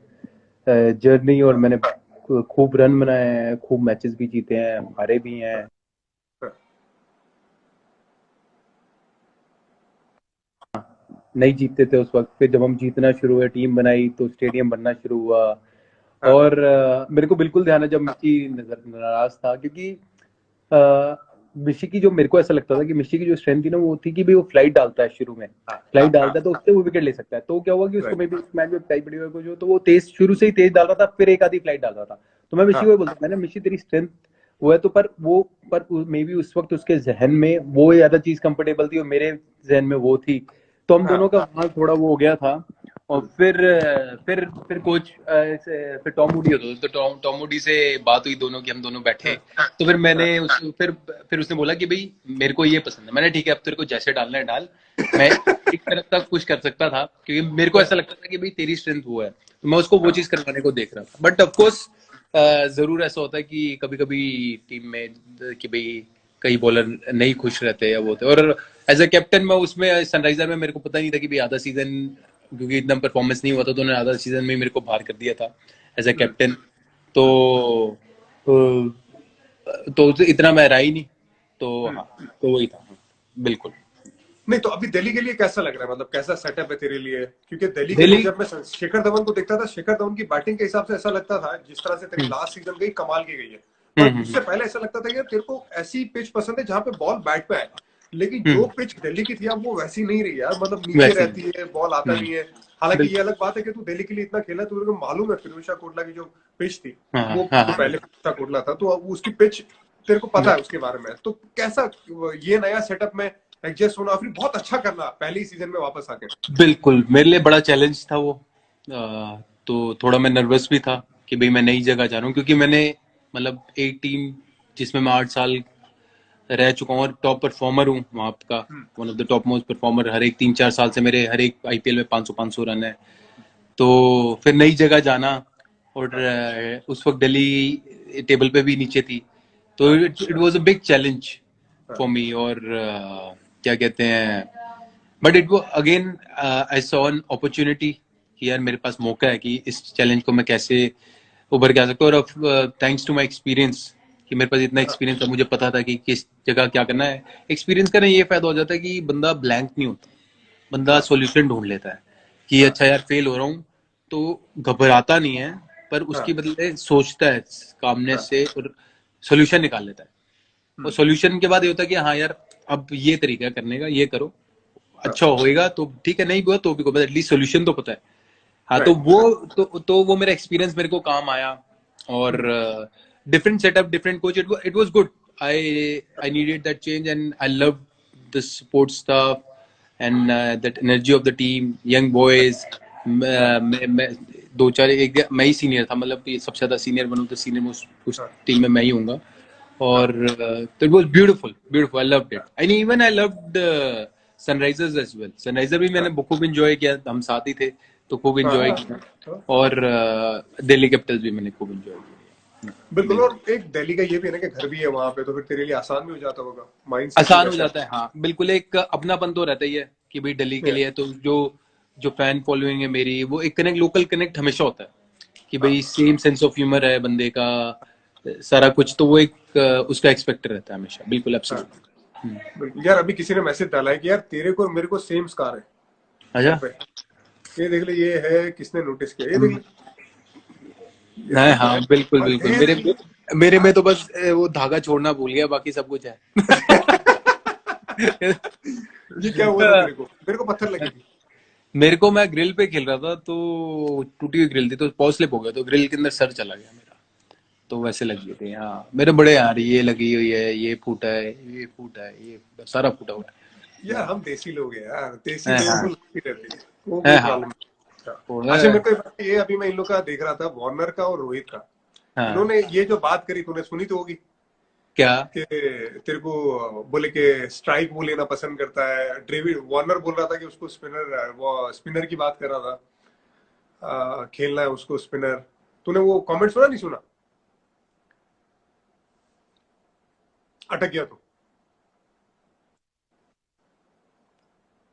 जर्नी। और मैंने खूब रन बनाए हैं, खूब मैचेस भी जीते हैं, हारे भी हैं। नहीं जीतते थे उस वक्त, फिर जब हम जीतना शुरू हुए, टीम बनाई, तो स्टेडियम बनना शुरू हुआ। हाँ और मेरे को बिल्कुल ध्यान है जब मिशी नाराज था, क्योंकि अ, मिशी की जो, मेरे को ऐसा लगता था कि मिशी की जो स्ट्रेंथ थी ना, वो थी कि भाई वो फ्लाइट डालता है शुरू में, फ्लाइट डालता है तो उससे वो विकेट ले सकता है। तो क्या हुआ कि उसको मे बी इस मैच में फ्लाइट बड़ी हुई कुछ हो, तो वो तेज शुरू से ही तेज डाल रहा था, फिर एक आधी फ्लाइट डाल रहा था। तो मैं मिशी को ही बोलता, मैंने मिशी तेरी स्ट्रेंथ वो है तो, पर मे बी उस वक्त उसके जहन में वो ज्यादा चीज कंफर्टेबल थी और मेरे जहन में वो थी, तो हम दोनों का वहां थोड़ा वो हो गया था। और फिर कोच फिर टॉम मूडी होता था, तो टॉम मूडी से बात हुई दोनों की, हम दोनों बैठे। तो फिर मैंने फिर उसने बोला कि भाई मेरे को ये पसंद है। मैंने ठीक है, अब तेरे को जैसे डालना है डाल, मैं एक तरफ तक पुश कर सकता था, क्योंकि मेरे को ऐसा लगता था कि भाई तेरी स्ट्रेंथ वो है, तो मैं उसको वो चीज करवाने को देख रहा था। बट ऑफकोर्स जरूर ऐसा होता है कि कभी कभी टीम में कि भाई कई बॉलर नहीं खुश रहते या वो होते। और एज अ कैप्टन मैं उसमें सनराइजर में मेरे को पता नहीं था कि भाई आधा सीजन, क्योंकि इतना परफॉर्मेंस नहीं हुआ था, तो उन्होंने आधा सीजन में मेरे को बाहर कर दिया था एज अ कैप्टन। तो इतना मैं रहा ही नहीं। तो हाँ, तो वही था। बिल्कुल। नहीं तो अभी दिल्ली के लिए कैसा लग रहा है, मतलब कैसा सेटअप है तेरे लिए? क्योंकि दिल्ली के लिए दिल्ली जब मैं शिखर धवन को देखता था, शिखर धवन की बैटिंग के हिसाब से ऐसा लगता था जिस तरह से तेरी लास्ट सीजन गई, कमाल की गई है। पर उससे पहले ऐसा लगता था कि तेरे को ऐसी पिच पसंद है जहां पे बॉल बैट पे आए। लेकिन जो पिच दिल्ली की थी अब वो वैसी नहीं रही यार, मतलब नीचे वैसे रहती है, बॉल आता नहीं है। हालांकि ये बिल्कुल। अलग बात है कि तू दिल्ली के लिए इतना खेला, तुझे को मालूम है फिरोजशाह कोटला की जो पिच थी, हाँ वो हाँ जो हाँ। पहले फिरोजशाह कोटला था, तो अब उसकी पिच तेरे को पता है उसके बारे में। तो कैसा ये नया सेटअप में एडजस्ट होना, फिर बहुत अच्छा करना पहली सीजन में वापस आके? बिल्कुल मेरे लिए बड़ा चैलेंज था वो। तो थोड़ा मैं नर्वस भी था कि भाई मैं नई जगह जा रहा हूँ, क्योंकि मैंने मतलब एक टीम जिसमें मैं 8 साल रह चुका हूँ और टॉप परफॉर्मर हूँ वहाँ का, one of the top most performer. हर एक 3-4 साल से मेरे हर एक आईपीएल में 500 रन है। तो फिर नई जगह जाना, और उस वक्त दिल्ली टेबल पे भी नीचे थी, तो it was a big challenge for me. और क्या कहते हैं, बट इट वो again I saw an opportunity कि यार मेरे पास मौका है कि इस चैलेंज को मैं कैसे उभर के आ सकता हूँ। और थैंक्स टू माई एक्सपीरियंस, कि मेरे पास इतना एक्सपीरियंस था, मुझे पता था कि किस जगह क्या करना है। एक्सपीरियंस का ये फायदा हो जाता है कि बंदा ब्लैंक नहीं होता, बंदा सॉल्यूशन ढूंढ लेता है कि अच्छा यार फेल हो रहा हूँ, तो घबराता नहीं है, पर उसके बदले सोचता है कामनेस से और सॉल्यूशन निकाल लेता है। और सॉल्यूशन के बाद ये होता है कि हाँ यार अब ये तरीका करने का, ये करो, अच्छा होएगा तो ठीक है, नहीं हुआ तो भी को, एटलीस्ट सॉल्यूशन तो पता है। हाँ, तो वो तो वो मेरा एक्सपीरियंस मेरे को काम आया। और different setup, different coach, it was good. I needed that change and I love the support staff and that energy of the team, young boys. मैं दो चार एक मैं ही सीनियर था, मतलब कि सबसे ज्यादा सीनियर बनूं तो सीनियर में उस टीम में मैं ही हूँगा। और तो it was beautiful, beautiful, I loved it and even I loved Sunrisers as well. Sunriser भी मैंने खूब एंजॉय किया, हम साथ ही थे तो खूब एंजॉय किया। और दिल्ली कैपिटल्स भी मैंने खूब एंजॉय किया। बिल्कुल। और एक दिल्ली का ये भी है ना कि घर भी है वहां पे, तो फिर तेरे लिए आसान भी हो जाता होगा, माइंड सेट भी आसान हो वैसा है। जाता है, हाँ बिल्कुल। एक अपनापन तो रहता ही है कि भाई दिल्ली के लिए तो जो जो फैन फॉलोइंग है मेरी, वो एक कनेक्ट, लोकल कनेक्ट हमेशा होता है कि भाई सेम सेंस ऑफ ह्यूमर है बंदे का, सारा कुछ। तो वो एक उसका एक्सपेक्ट रहता है हमेशा। बिल्कुल, एब्सोल्युटली। बिल्कुल यार, अभी किसी ने मैसेज डाला है कि यार तेरे को और मेरे को सेम स्कार है अच्छा। घर पे। ये देख ले, ये है, किसने नोटिस किया, ये देख ले, ये है, देख ले। हाँ बिल्कुल और बिल्कुल। ढेर मेरे मेरे में तो बस वो धागा छोड़ना भूल गया, बाकी सब कुछ है। ये क्या हुआ था तेरे को? मेरे को पत्थर लगी थी। मेरे को, मैं ग्रिल पे खेल रहा था, तो टूटी हुई ग्रिल थी, तो पॉज स्लिप हो गया, तो ग्रिल के अंदर सर चला गया मेरा। तो वैसे लग गए थे। हाँ मेरे बड़े यार, ये लगी हुई है, ये फूटा है, ये फूटा है, ये फूटा, सारा फूटा हुआ यार हम देसी लोग हैं यार, देसी है। लोगों हाँ को लगती रहती है, वो है, कोई हाँ प्रॉब्लम नहीं। वो अच्छा, है। मेरे को एक बात ये, अभी मैं इन लोग का देख रहा था, वार्नर का और रोहित का। हाँ इन्होंने ये जो बात करी तूने सुनी तो होगी क्या? कि तेरे को बोले कि स्ट्राइक वो लेना पसंद करता है। डेविड वार्नर बोल रहा था कि उसको स्पिनर, वो स्पिनर की बात कर रहा था, खेलना है उसको स्पिनर। तूने वो कमेंट सुना नहीं सुना? अटक गया तो।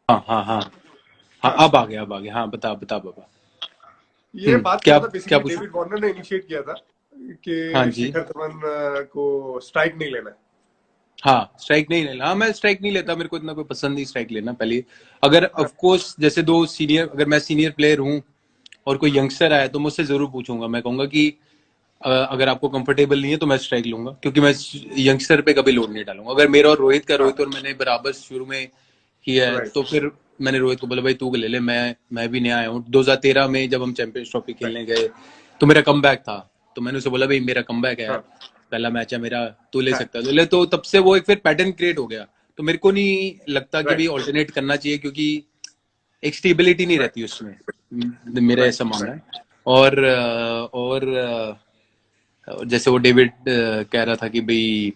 हाँ हाँ हाँ हाँ, हाँ, अब आ गया, अब आ गया। हाँ, बता बता बाबा। ये बात कर क्या रहा था क्या बेसिकली, पूछा? डेविड वार्नर ने इनिशिएट किया था हाँ कि जी। शिखर धवन को स्ट्राइक नहीं लेना है। हाँ, स्ट्राइक नहीं लेना। हाँ, मैं स्ट्राइक नहीं लेता, मेरे को इतना कोई पसंद नहीं स्ट्राइक लेना पहले। अगर ऑफ कोर्स जैसे दो सीनियर, अगर मैं सीनियर प्लेयर हूँ और कोई यंगस्टर आया तो मुझसे जरूर पूछूंगा, मैं कहूंगा कि अगर आपको कंफर्टेबल नहीं है तो मैं स्ट्राइक लूंगा, क्योंकि मैं यंगस्टर पे कभी लोड नहीं डालूंगा। अगर मेरा और रोहित का, रोहित और मैंने बराबर शुरू में किया है, राइट तो फिर मैंने रोहित को बोला भाई तू ले ले, मैं भी नया आया हूँ। 2013 में जब हम चैंपियंस ट्रॉफी खेलने राइट। गए तो मेरा कमबैक था, तो मैंने उसे बोला भाई मेरा कमबैक है यार, हाँ पहला मैच है मेरा, तू ले हाँ सकता है तो ले। तो तब से वो एक फिर पैटर्न क्रिएट हो गया। तो मेरे को नहीं लगता कि भाई राइट ऑल्टरनेट करना चाहिए, क्योंकि एक स्टेबिलिटी नहीं राइट रहती उसमें, मेरा राइट ऐसा मानना राइट। है। और जैसे वो डेविड कह रहा था कि भाई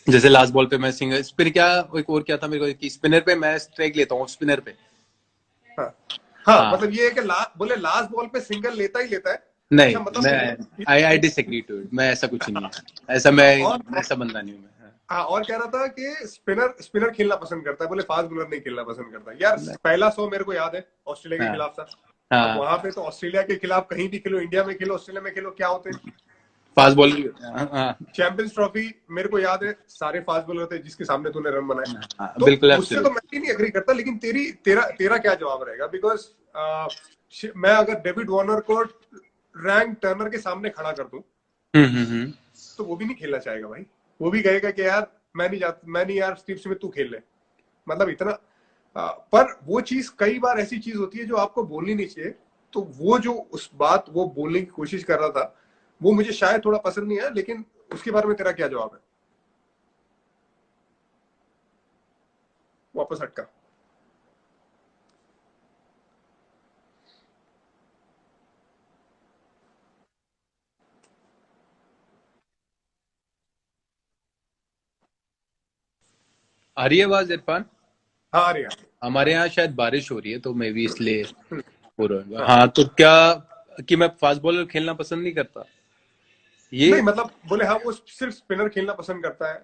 जैसे लास्ट बॉल पे मैं सिंगल स्पिन, क्या एक और क्या था मेरे को, कि स्पिनर पे मैं स्ट्राइक लेता हूँ, स्पिनर पे। हाँ हाँ, हाँ, मतलब ये है कि बोले लास्ट बॉल पे सिंगल लेता ही लेता है। नहीं, अच्छा मतलब मैं आई डिसएग्री टू इट, मैं ऐसा कुछ नहीं है, ऐसा हाँ, मैं ऐसा बंदा नहीं हूँ मैं। हाँ, और कह रहा था कि स्पिनर स्पिनर खेलना पसंद करता है, बोले फास्ट बॉलर नहीं खेलना पसंद करता। यार पहला 100 मेरे को याद है, ऑस्ट्रेलिया के हाँ खिलाफ था। अब हाँ, वहां पे तो ऑस्ट्रेलिया के खिलाफ कहीं भी खेलो, इंडिया में खेलो, ऑस्ट्रेलिया में खेलो, क्या होते हैं? Fast fast ball. बॉलर। हाँ हाँ चैंपियंस ट्रॉफी मेरे को याद है, सारे फास्ट बॉलर थे जिसके सामने तूने रन बनाए। हाँ, तो बिल्कुल उससे तो एब्सोल्यूट। मैं भी नहीं एग्री करता, लेकिन तेरा तेरा क्या जवाब रहेगा? बिकॉज मैं अगर डेविड वार्नर को रैंक टर्नर के सामने खड़ा कर दूं हम्म। तो वो भी नहीं खेलना चाहेगा भाई। वो भी कहेगा कि यार मैं नहीं यार, स्टीव स्मिथ तू खेल ले। मतलब इतना पर वो चीज कई बार ऐसी चीज होती है जो आपको बोलनी नहीं चाहिए। तो वो जो उस बात वो बोलने की कोशिश कर रहा था, वो मुझे शायद थोड़ा पसंद नहीं है। लेकिन उसके बारे में तेरा क्या जवाब है? वापस अटका। आ रही है आवाज इरफान? हाँ आ रही है। हमारे यहाँ शायद बारिश हो रही है, तो मे भी इसलिए हो रहा होगा। हाँ हाँ, तो क्या कि मैं फास्ट बॉलर खेलना पसंद नहीं करता ये? नहीं, मतलब बोले हाँ वो सिर्फ स्पिनर खेलना पसंद करता है।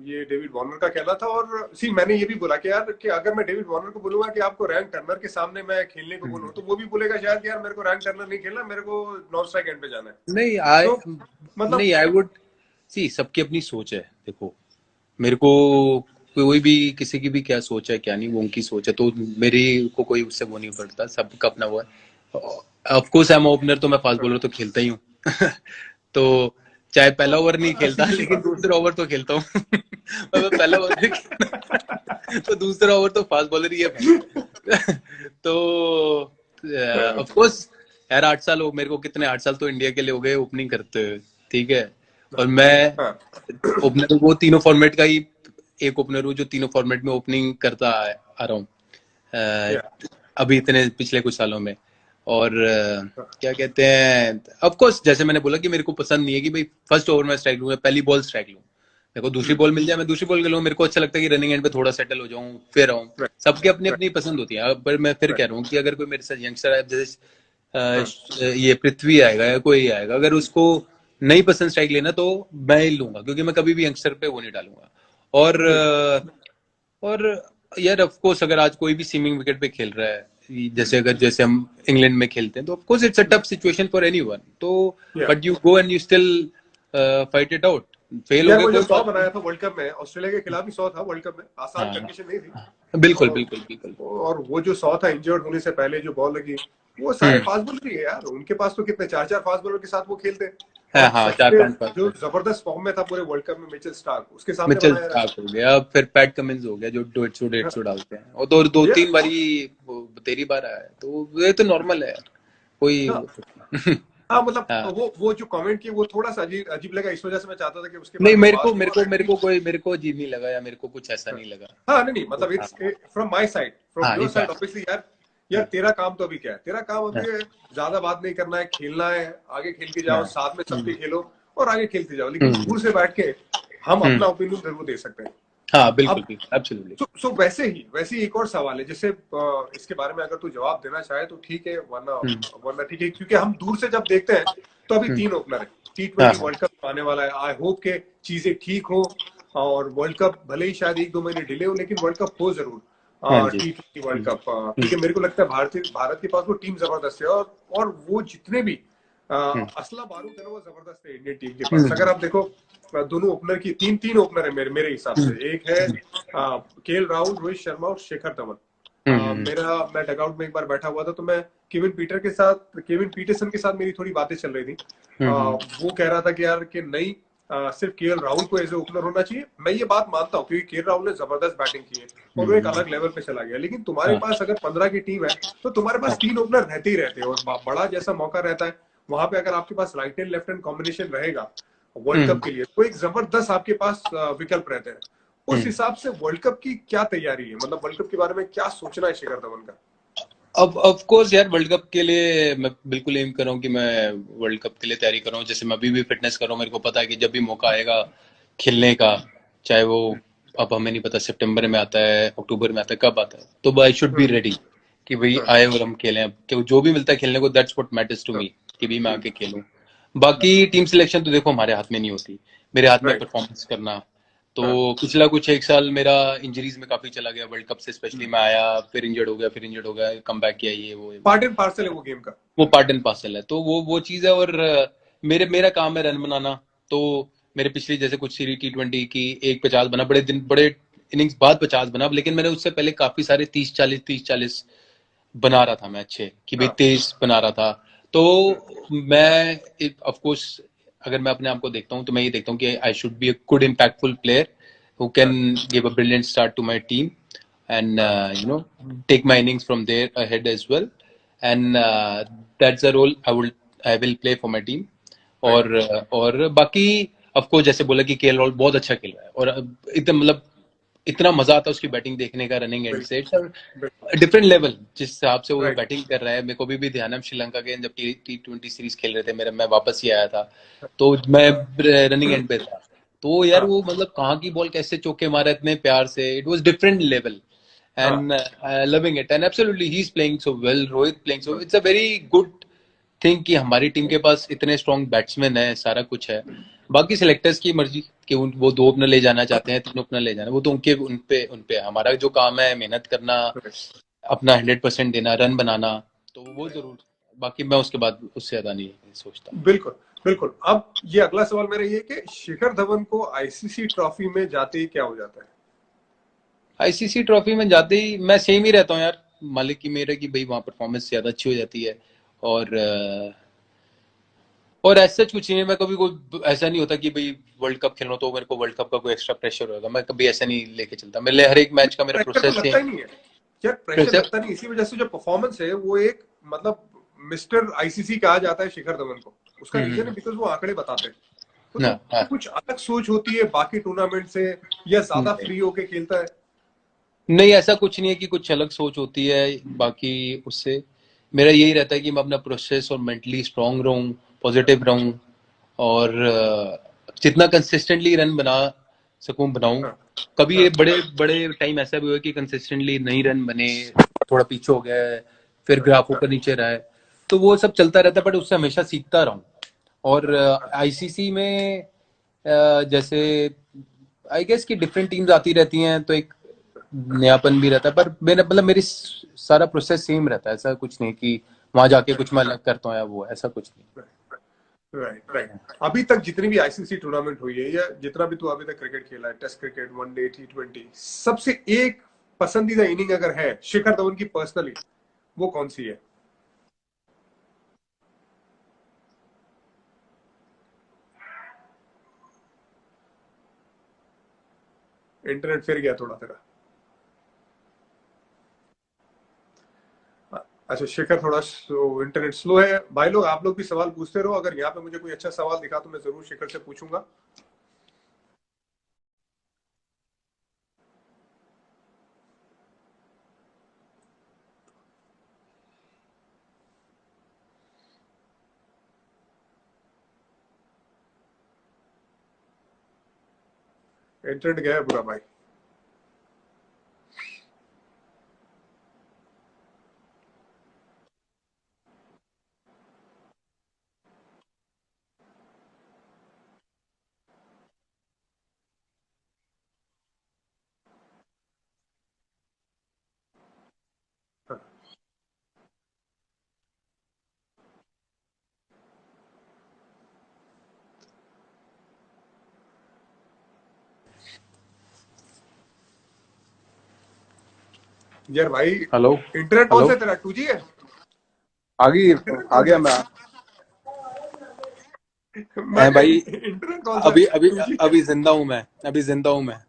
ये डेविड वार्नर का कहना था। और सी मैंने ये भी बोला कि यार कि अगर मैं डेविड वार्नर को बोलूंगा कि आपको रैंक टर्नर के सामने मैं खेलने को बोलूँ, तो वो भी बोलेगा शायद कि यार मेरे को रैंक टर्नर नहीं खेलना, मेरे को नॉन स्ट्राइक एंड पे जाना है। नहीं आई तो मतलब नहीं, आई वुड सी, सबकी अपनी सोच है। देखो, मेरे को कोई भी किसी की भी क्या सोच है क्या नहीं, वो उनकी सोच है, तो मेरी को कोई उससे वो नहीं पड़ता, सबका अपना वो है। Of course I am opener, तो मैं फास्ट बॉलर तो खेलता ही हूँ। तो चाहे पहला ओवर नहीं खेलता, सीधी सी लेकिन बात। दूसरा ओवर तो खेलता हूँ। और मैं पहला ओवर नहीं खेलता तो दूसरा ओवर तो फास्ट बॉलर ही है भाई। तो ऑफ कोर्स यार, 8 साल हो मेरे को, कितने 8 साल तो इंडिया के लिए हो गए ओपनिंग करते हुए, ठीक है। और मैं हाँ ओपनर वो तीनों फॉर्मेट का ही एक ओपनर हूँ जो तीनों फॉर्मेट में ओपनिंग करता आ रहा हूँ या अभी इतने पिछले कुछ सालों में। और क्या कहते हैं, ऑफ कोर्स जैसे मैंने बोला कि मेरे को पसंद नहीं है कि भाई फर्स्ट ओवर में स्ट्राइक लूँ, पहली बॉल स्ट्राइक लूँ। मेरे को दूसरी बॉल मिल जाए, मैं दूसरी बॉल खेलूँ। मेरे को अच्छा लगता है कि रनिंग एंड पे थोड़ा सेटल हो जाऊँ, फिर आऊँ। राइट सबकी अपनी अपनी राइट पसंद होती है। पर मैं फिर राइट। कह रहा हूँ कि अगर कोई मेरे साथ यंगस्टर है, जैसे हाँ ये पृथ्वी आएगा या कोई आएगा, अगर उसको नहीं पसंद स्ट्राइक लेना, तो मैं ही लूंगा, क्योंकि मैं कभी भी यंगस्टर पे वो नहीं डालूंगा। और और यार ऑफ कोर्स अगर आज कोई भी सीमिंग विकेट पे खेल रहा है, जैसे हम इंग्लैंड में खेलते हैं, तो of course it's a tough situation for anyone. तो या but you go and you still fight it out. Fail हो यार गए वो जो कोई 100 बात नहीं। बनाया था वर्ल्ड कप में, ऑस्ट्रेलिया के खिलाफ ही 100 था वर्ल्ड कप में, आसान हाँ, कंडीशन नहीं थी। बिल्कुल और बिल्कुल बिल्कुल। और वो जो 100 था, इंजर्ड होने से पहले जो बॉल लगी, वो सारे हम्म। फास्ट बॉलर ही है यार। उनके पास तो कितने चार चार फास्ट बॉलर के साथ वो खेलते हैं। हाँ और हाँ, चार सबसे पांच पाँच जो पाँच। जबरदस्त फॉर्म में था पूरे वर्ल्ड कप में, मिचेल स्टार्क, उसके सामने मिचेल बनाया रन। स्टार्क हो गया, फिर पैट कमिंस हो गया जो 150 डालते हैं, और दो दो या तीन बारी वो तेरी बार आया है, तो ये तो नॉर्मल है कोई। हाँ हाँ, मतलब हाँ, वो जो कमेंट किए वो थोड़ा सा अजीब अजीब लगा। इस वजह से मैं चाहता था कि उसके नहीं, बारे में बात हो। और मेरे को अजीब नहीं लगा, या मेरे को कुछ ऐसा नहीं लगा। हाँ नहीं नहीं, तो मतलब हाँ it's from my side, from हाँ, योर इस साइड बात। ऑब्वियसली। यार यार हाँ तेरा काम तो अभी क्या है? तेरा काम अभी हाँ है, ज्यादा बात नहीं करना है, खेलना है, आगे खेल के जाओ, हाँ, साथ में सबके खेलो। और आगे खेलते जाओ, लेकिन दूर से बैठ के हम अपना ओपिनियन जरूर दे सकते हैं। हाँ बिल्कुल अब बिल्कुल एब्सोल्युटली। सो वैसे ही एक और सवाल है, जैसे इसके बारे में अगर तू जवाब देना चाहे तो ठीक है, वरना वरना ठीक है, क्योंकि हम दूर से जब देखते हैं तो अभी 3 ओपनर है, T20 हाँ वर्ल्ड कप आने वाला है, आई होप के चीजें ठीक हो और वर्ल्ड कप भले ही शायद 1-2 महीने डिले हो, लेकिन वर्ल्ड कप हो जरूर, हाँ जी। T20 वर्ल्ड कप, क्योंकि मेरे को लगता है भारत के पास वो टीम जबरदस्त है, और वो जितने भी असला बारूद है ना वो जबरदस्त है इंडियन टीम के पास। अगर आप देखो दोनों ओपनर की, तीन तीन ओपनर है मेरे हिसाब से, एक है केएल राहुल, रोहित शर्मा और शिखर धवन। मैं डगआउट में एक बार बैठा हुआ था, तो मैं केविन पीटरसन के साथ मेरी थोड़ी बातें चल रही थी। वो कह रहा था कि यार कि नहीं, सिर्फ केएल राहुल को एज ए ओपनर होना चाहिए। मैं ये बात मानता हूँ, क्योंकि केएल राहुल ने जबरदस्त बैटिंग की है और वो एक अलग लेवल पे चला गया, लेकिन तुम्हारे पास अगर 15 की टीम है तो तुम्हारे पास 3 ओपनर रहते ही रहते हैं, और बड़ा जैसा मौका रहता है वहां पे, अगर आपके पास right hand left hand combination world वर्ल्ड कप के लिए, तो एक जबरदस्त आपके पास विकल्प रहते हैं। उस हिसाब से वर्ल्ड कप की क्या तैयारी है, मतलब वर्ल्ड कप के बारे में क्या सोचना है शिखर धवन का? अब ऑफ कोर्स यार, वर्ल्ड कप के लिए मैं बिल्कुल एम कर रहा हूँ कि मैं वर्ल्ड कप के लिए तैयारी कर रहा हूँ। जैसे मैं अभी भी फिटनेस कर रहा हूँ, मेरे को पता है कि जब भी मौका आएगा खेलने का, चाहे वो अब हमें नहीं पता सितंबर में आता है, अक्टूबर में आता है, कब आता है, तो आई शुड बी रेडी कि भाई आए और हम खेलें। कि जो भी मिलता है खेलने को, that's what matters to me, कि भी मैं आके खेलूं। बाकी टीम सिलेक्शन तो देखो हमारे हाथ में नहीं होती, मेरे हाथ में राइट। परफॉर्मेंस करना। तो पिछला कुछ एक साल मेरा इंजरीज में काफी चला गया, वर्ल्ड कप से स्पेशली। मैं आया, फिर इंजर्ड हो गया, फिर इंजर्ड हो गया, कम बैक किया, ये वो पार्ट एंड पार्सल है वो गेम का। वो पार्ट एंड पार्सल है। तो वो चीज है। और मेरा काम है रन बनाना। तो मेरे पिछली जैसे कुछ सीरीज T20 की एक 50 बना, बड़े इनिंग्स बाद 50 बना, लेकिन मैंने उससे पहले काफी सारे 30-40 बना रहा था मैं अच्छे, कि भाई 23 बना रहा था। तो मैं ऑफ कोर्स अगर मैं अपने आप को देखता हूँ तो मैं ये देखता हूँ कि I should be a good impactful player who can give a brilliant start to my team and take my innings from there ahead as well, and that's the role I will play for my team. और बाकी of course जैसे बोला कि KL Rahul बहुत अच्छा खेल रहा है, और एकदम मतलब इतना मजा आता है उसकी बैटिंग देखने का, रनिंग एंड से डिफरेंट लेवल जिस हिसाब से वो राइट। बैटिंग कर रहा है। मेरे को भी ध्यान है श्रीलंका के जब T20 सीरीज खेल रहे थे, मेरा मैं वापस ही आया था, तो मैं रनिंग एंड पे था। तो यार वो मतलब कहाँ की बॉल कैसे चौके मारा इतने प्यार से, it was different level, and loving it, and absolutely he's playing so well, Rohit playing so, it's a very good thing कि हमारी टीम के पास इतने स्ट्रॉन्ग बैट्समैन है, सारा कुछ है। बाकी सिलेक्टर्स की मर्जी कि वो 2 ओपनर ले जाना चाहते हैं, 3 ओपनर ले जाना, वो तो उनपे हमारा जो काम है मेहनत करना, अपना 100% देना, रन बनाना, तो वो जरूर। बाकी मैं उसके बाद उससे ज्यादा नहीं सोचता। बिल्कुल बिल्कुल। अब ये अगला सवाल मेरा ये कि शिखर धवन को आईसीसी ट्रॉफी में जाते ही क्या हो जाता है? आईसीसी ट्रॉफी में जाते ही मैं सेम ही रहता हूँ यार, मालिक की मेरे की भाई वहां परफॉर्मेंस ज्यादा अच्छी हो जाती है। और और ऐसा कुछ नहीं है, मैं कभी कोई ऐसा नहीं होता कि भाई वर्ल्ड कप खेलना तो मेरे को वर्ल्ड कप का कोई एक्स्ट्रा प्रेशर होगा, मैं कभी ऐसा नहीं लेके चलता। मेरे लिए हर एक मैच का मेरा प्रेशर तो प्रोसेस लगता ही सेम। नहीं है यार, प्रेशर कैसे? लगता नहीं, इसी वजह से जो परफॉर्मेंस है वो एक, मतलब मिस्टर आईसीसी कहा जाता है शिखर धवन को। उसका रीजन है बिकॉज वो आंकड़े बताते हैं। ना तो हाँ। कुछ अलग सोच होती है बाकी टूर्नामेंट से, या ज्यादा नहीं फ्री होके खेलता है? नहीं, ऐसा कुछ नहीं है कि कुछ अलग सोच होती है बाकी उससे। मेरा यही रहता है कि मैं अपना प्रोसेस और मेंटली स्ट्रांग रहूं, पॉजिटिव रहूं, और जितना कंसिस्टेंटली रन बना सकूं बनाऊं। हाँ कभी ये हाँ बड़े बड़े टाइम ऐसा भी हुआ कि कंसिस्टेंटली नहीं रन बने, थोड़ा पीछे हो गया है, फिर ग्राफ ऊपर नीचे रहा है, तो वो सब चलता रहता है, बट उससे हमेशा सीखता रहूं। और आईसीसी में जैसे आई गेस कि डिफरेंट टीम्स आती रहती हैं, तो एक नयापन भी रहता है, पर मेरा मतलब मेरी सारा प्रोसेस सेम रहता है। ऐसा कुछ नहीं कि वहां जाके कुछ मैं अलग करता हूँ या वो, ऐसा कुछ नहीं। Right right. अभी तक जितनी भी आईसीसी टूर्नामेंट हुई है, या जितना भी तू अभी तक क्रिकेट खेला है, टेस्ट क्रिकेट, वनडे, T20, सबसे एक पसंदीदा इनिंग अगर है शिखर धवन की पर्सनली, वो कौन सी है? इंटरनेट फिर गया थोड़ा तेरा। अच्छा शिखर, थोड़ा इंटरनेट स्लो है भाई लोग, आप लोग भी सवाल पूछते रहो, अगर यहाँ पे मुझे कोई अच्छा सवाल दिखा तो मैं जरूर शिखर से पूछूंगा। इंटरनेट गया है पूरा भाई। यार भाई हेलो इंटरनेट कौन हेलो सा है तेरा, 2G है? आगे इंटरनेट आ कौन सा गया मैं। है? मैं भाई इंटरनेट कौन सा है, अभी अभी 2G है? अभी जिंदा हूँ मैं, अभी जिंदा हूँ मैं।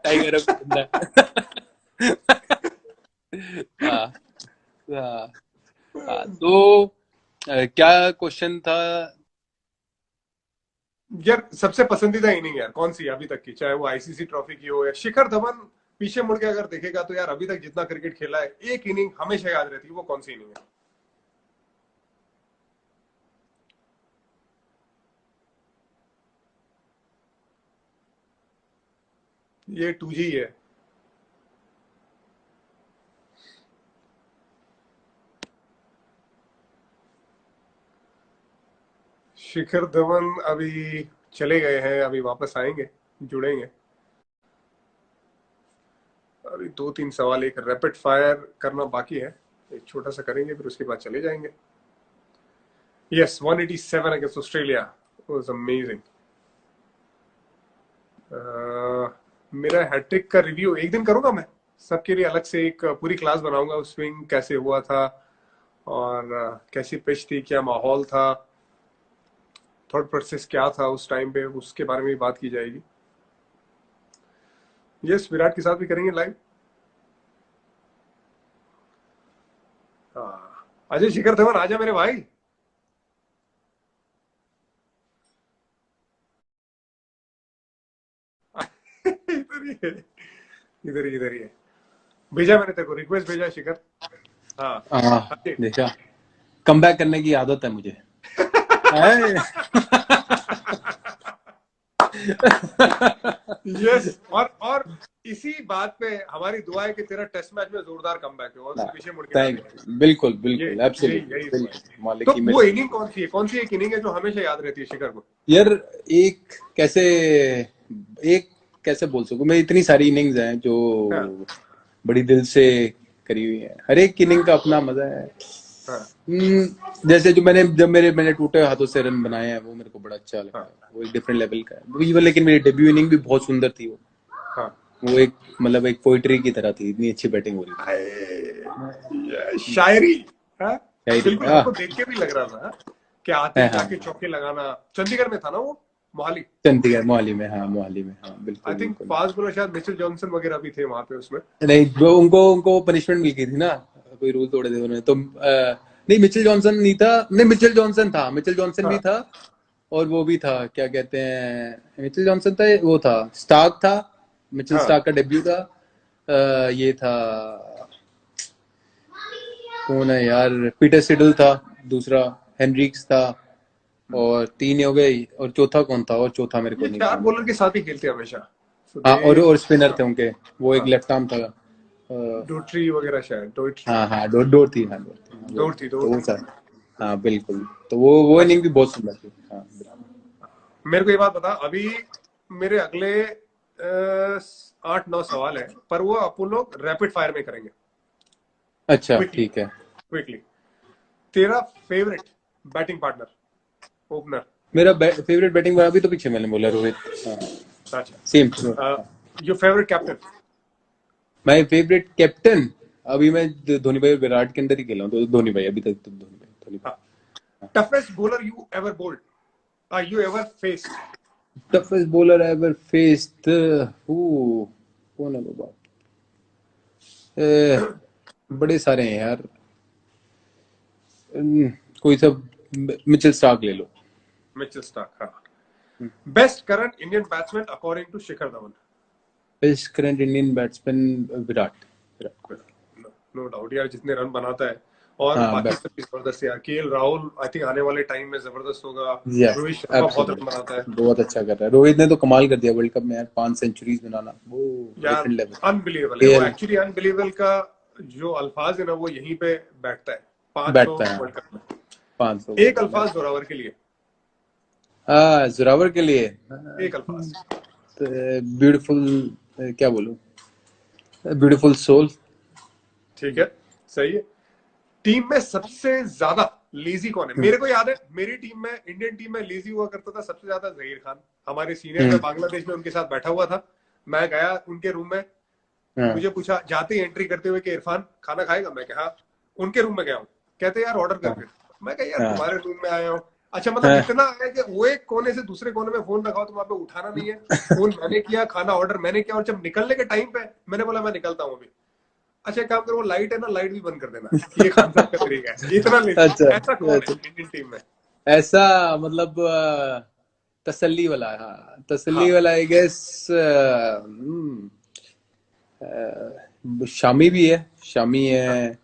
टाइगर अब जिंदा है। हाँ हाँ हाँ, तो क्या क्वेश्चन था? यार सबसे पसंदीदा इनिंग यार कौन सी है अभी तक की, चाहे वो आईसीसी ट्रॉफी की हो या शिखर धवन पीछे मुड़ के अगर देखेगा तो यार अभी तक जितना क्रिकेट खेला है एक इनिंग हमेशा याद रहती है, वो कौन सी इनिंग है? ये 2G है। शिखर धवन अभी चले गए हैं, अभी वापस आएंगे, जुड़ेंगे। अभी 2-3 सवाल एक रैपिड फायर करना बाकी है, एक छोटा सा करेंगे फिर उसके बाद चले जाएंगे। Yes, 187 against Australia was amazing. मेरा हैट्रिक का रिव्यू एक दिन करूंगा मैं, सबके लिए अलग से एक पूरी क्लास बनाऊंगा, स्विंग कैसे हुआ था और कैसी पिच थी, क्या माहौल था, थॉट प्रोसेस क्या था उस टाइम पे, उसके बारे में भी बात की जाएगी। यस, विराट के साथ भी करेंगे लाइव। हाँ, अजय शिखर धवन आजा मेरे भाई। इधर ही है, इधर ही है। भेजा मैंने तेरे को रिक्वेस्ट भेजा शिखर। हाँ अजय। देखा, कम बैक करने की आदत है मुझे। है। यस, और इसी बात पे हमारी दुआ है कि तेरा टेस्ट मैच में जोरदार कमबैक हो और तू पीछे मुड़ के ना थैंक देखे। बिल्कुल ये बिल्कुल यही एब्सोल्युटली यही दुआ है। बिल्कुल, मालिक तो की वो मेरे। इनिंग कौन सी है, कौन सी एक इनिंग है जो हमेशा याद रहती है शिखर को? यार एक कैसे एक कैसे बोल सकूं मैं, इतनी सारी इनिंग्स हैं जो हाँ बड़ी दिल से करी हुई है, हर एक इनिंग का अपना मजा है। हाँ जैसे जो मैंने टूटे हाथों से रन बनाए हैं, वो मेरे को बड़ा अच्छा लगा हाँ है, वो एक डिफरेंट लेवल का है वो। लेकिन मेरी डेब्यू इनिंग भी बहुत सुंदर थी वो। हाँ। वो एक मतलब एक पोइट्री की तरह थी, इतनी अच्छी बैटिंग हो रही आए, ये शायरी। हाँ, थी। बिल्कुल हमको देख के भी लग रहा था कि आते ही हाँ जाके चौके लगाना। चंडीगढ़ में था ना वो, मोहाली? चंडीगढ़ मोहाली में, हाँ मोहाली में, हाँ आई बिल्कुल थिंक बिल्कुल। फास्ट बॉलर शायद मिचेल जॉनसन वगैरह भी थे वहां पे उसमें। नहीं वो उनको उनको पनिशमेंट मिल गई थी ना, कोई रूल तोड़े थे उन्होंने तो नहीं मिचेल जॉनसन नहीं था, नहीं मिचेल जॉनसन था, मिचेल जॉनसन भी हाँ था। और वो भी था, क्या कहते हैं, मिचेल जॉनसन था, वो था स्टार्क था, मिचेल हाँ स्टार्क का डेब्यू था। ये था, कौन है यार, पीटर सिडल था दूसरा, हेनरिक्स था, और तीन हो गए, और चौथा कौन था, और चौथा मेरे को ये नहीं चार ध्यान। बॉलर के साथ ही खेलते हैं हमेशा, हाँ सुदेव। और स्पिनर थे उनके, वो एक हाँ, लेफ्ट आर्म था। डोट्री वगैरह, शायद डोट्री। हाँ हाँ डोर थी, हाँ डोर थी, हाँ, वो दौड़ थी, तो दौड़ वो थी। सर। हाँ बिल्कुल, तो वो अच्छा, इनिंग भी बहुत सुंदर थी, हाँ बिल्कुल। मेरे को ये बात बता, अभी मेरे अगले 8-9 सवाल है, पर वो अपन लोग रैपिड फायर में करेंगे, अच्छा क्विकली ठीक है। क्विकली। तेरा फेवरेट बैटिंग पार्टनर, ओपनर? मेरा फेवरेट बैटिंग वाला भी तो पीछे मैंने बोला, रोहित। हाँ अच्छा, same. Your favourite captain? My favourite captain, अभी मैं धोनी भाई और विराट के अंदर ही खेला हूँ, तो धोनी भाई अभी तक, तो धोनी हाँ, toughest bowler you ever bowled, you ever faced? भाई। टफेस्ट बॉलर एवर फेस्ड, कौन है बाबा? अह, बड़े सारे हैं यार। कोई सब, मिचेल स्टार्क ले लो। मिचेल स्टार्क, हाँ। Best current Indian batsman according to Shikhar Dhawan? Best current Indian batsman, Virat. Virat. No doubt यार, जितने रन बनाता है और हाँ बाकी सब भी जबरदस्त है यार। केएल राहुल आई थिंक आने वाले टाइम में जबरदस्त होगा। यस रोहित शर्मा बहुत रन बनाता है एब्सोल्युटली, बहुत अच्छा कर रहा है। रोहित ने तो कमाल कर दिया वर्ल्ड कप में यार, 5 सेंचुरीज बनाना, वो यार। Different level. अनबिलीवेबल है वो, केएल एक्चुअली अनबिलीवेबल का जो अल्फाज है ना वो यहीं पे बैठता है। 500 बैठता है वर्ल्ड कप में 500 एक वर्ल्ड अल्फाज जोरावर के लिए, हाँ जोरावर के लिए एक अल्फाज। ब्यूटीफुल, क्या बोलूं, ब्यूटीफुल सोल। ठीक है, सही है। टीम में सबसे ज्यादा लेजी कौन है? मेरे को याद है मेरी टीम में, इंडियन टीम में लेजी हुआ करता था सबसे ज्यादा जहीर खान। हमारे सीनियर में बांग्लादेश में उनके साथ बैठा हुआ था। मैं गया उनके रूम में, हाँ मुझे पूछा जाते ही एंट्री करते हुए कि इरफान खाना खाएगा? मैं कहा उनके रूम में गया हूँ। कहते यार ऑर्डर कर हाँ फिर। मैं कहा यार हाँ तुम्हारे रूम में आया हूँ। अच्छा, मतलब हाँ इतना है कि वो एक कोने से दूसरे कोने में फोन रखा हो तो वहां पे उठाना नहीं है। फोन मैंने किया, खाना ऑर्डर मैंने किया, और जब निकलने के टाइम पे मैंने बोला मैं निकलता हूँ अभी। अच्छा एक काम करो, वो लाइट है ना, लाइट भी बंद कर देना। ये खान साहब का तरीका है। इतना लेजी अच्छा ऐसा कौन है अच्छा, इंडियन टीम में? ऐसा मतलब तसल्ली वाला, हाँ तसल्ली हाँ। वाला आई गेस। शामी भी है, शामी है।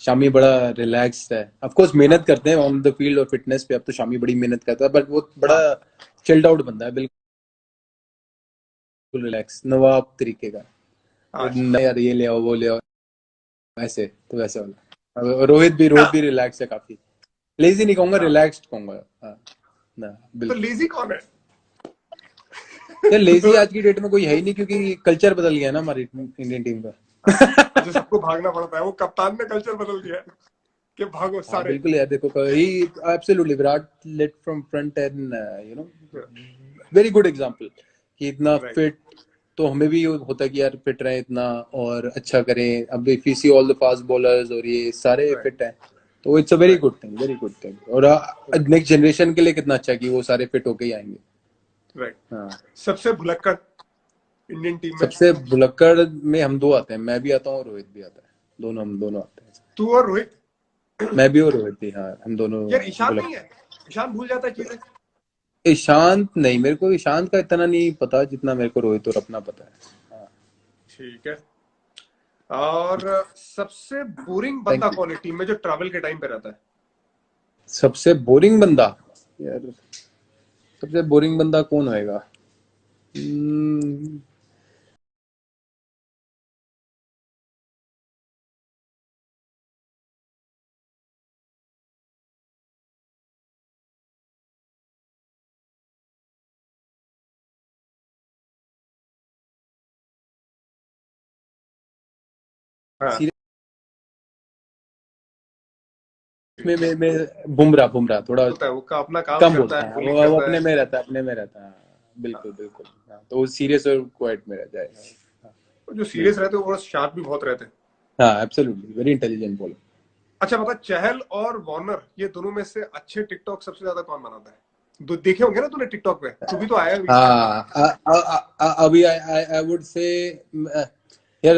शामी बड़ा रिलैक्स्ड है, ऑफ कोर्स मेहनत हाँ। करते हैं ऑन द फील्ड और फिटनेस पे। अब तो शामी बड़ी मेहनत करता है, बट वो बड़ा हाँ। चिल्ड आउट बंदा है, बिल्कुल रिलैक्स नवाब तरीके का। अच्छा। नहीं यार ये ले आओ वो ले आओ, ऐसे तो वैसे वाला। रोहित भी रिलैक्स है काफी। लेजी नहीं कहूंगा, हाँ। रिलैक्स्ड कहूंगा। हाँ ना तो बिल्कुल। लेजी कौन है? यार लेजी आज की डेट में कोई है ही नहीं, क्योंकि कल्चर बदल गया ना हमारी इंडियन टीम हाँ। का। अच्छा, सबको भागना पड़ता है, वो कप्तान ने कल्चर बदल दिया है कि भागो हाँ सारे। बिल्कुल यार, देखो ही absolutely Virat led from front and you know very good example कि इतना राइट। फिट। तो हमें भी होता है कि यार फिट रहे इतना और अच्छा करें। अब if you see all the fast bowlers और ये सारे राइट। फिट हैं, तो it's a very right. Good thing, very good thing. और नेक्स्ट जनरेशन के लिए कितना अच्छा है कि वो सारे फिट होके ही आएंगे। राइट। हाँ सबसे भुलक्कड़ इंडियन टीम में? सबसे भुलक्कड़ में हम दो आते हैं, मैं भी आता हूँ और रोहित भी आता है, दोनों हम दोनों आते हैं। तू और रोहित? मैं भी और रोहित भी, हाँ हम दोनों यार ईशान नहीं भुलक्कड़। है? ईशान भूल जाता है चीजें। ईशांत नहीं, मेरे को ईशांत का इतना नहीं पता जितना मेरे को रोहित और अपना पता है। हाँ ठीक है। और सबसे बोरिंग बंदा थैंक यू। कौन है टीम में जो ट्रैवल के टाइम पे रहता है? सबसे बोरिंग बंदा, यार सबसे बोरिंग बंदा कौन होएगा? हम्म, हाँ। सीरीज में बुमराह, बुमराह थोड़ा होता है, वो का अपना काम कम करता बोलता है, है, बॉलिंग वो करता है। अपने में रहता है, अपने में रहता है। हाँ, बिल्कुल हाँ। बिल्कुल। हाँ, तो वो सीरियस और क्वाइट में रह जाएगा। हाँ, और जो सीरियस बिल्कुल। रहते हैं वो शार्प भी बहुत रहते हैं। हाँ एब्सोल्युटली, वेरी इंटेलिजेंट बॉलर। अच्छा बता, चहल और वार्नर ये दोनों में से अच्छे टिकटॉक सबसे ज्यादा कौन बनाता है? देखे होंगे ना तूने टिकटॉक पे, तू भी तो आया भी। हाँ अभी आई वुड से यार,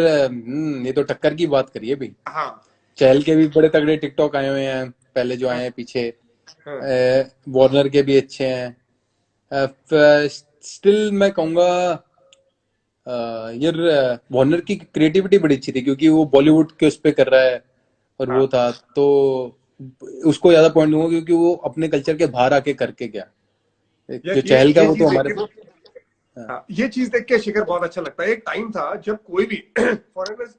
ये तो टक्कर की बात करिए भाई। हाँ। चहल के भी बड़े तगड़े टिकटॉक आए हुए हैं, पहले जो आए हाँ। हैं पीछे। हाँ। वार्नर के भी अच्छे हैं। स्टिल मैं कहूंगा यार वार्नर की क्रिएटिविटी बड़ी अच्छी थी, क्योंकि वो बॉलीवुड के उस पे कर रहा है और वो हाँ। था तो उसको ज्यादा पॉइंट दूंगा, क्योंकि वो अपने कल्चर के बाहर आके करके गया। यार जो चहल का ये वो चीज तो देख हमारे। के, हाँ, हाँ ये चीज देख के शिखर बहुत अच्छा लगता है। एक टाइम था जब कोई भी हम्म, फॉरेनर्स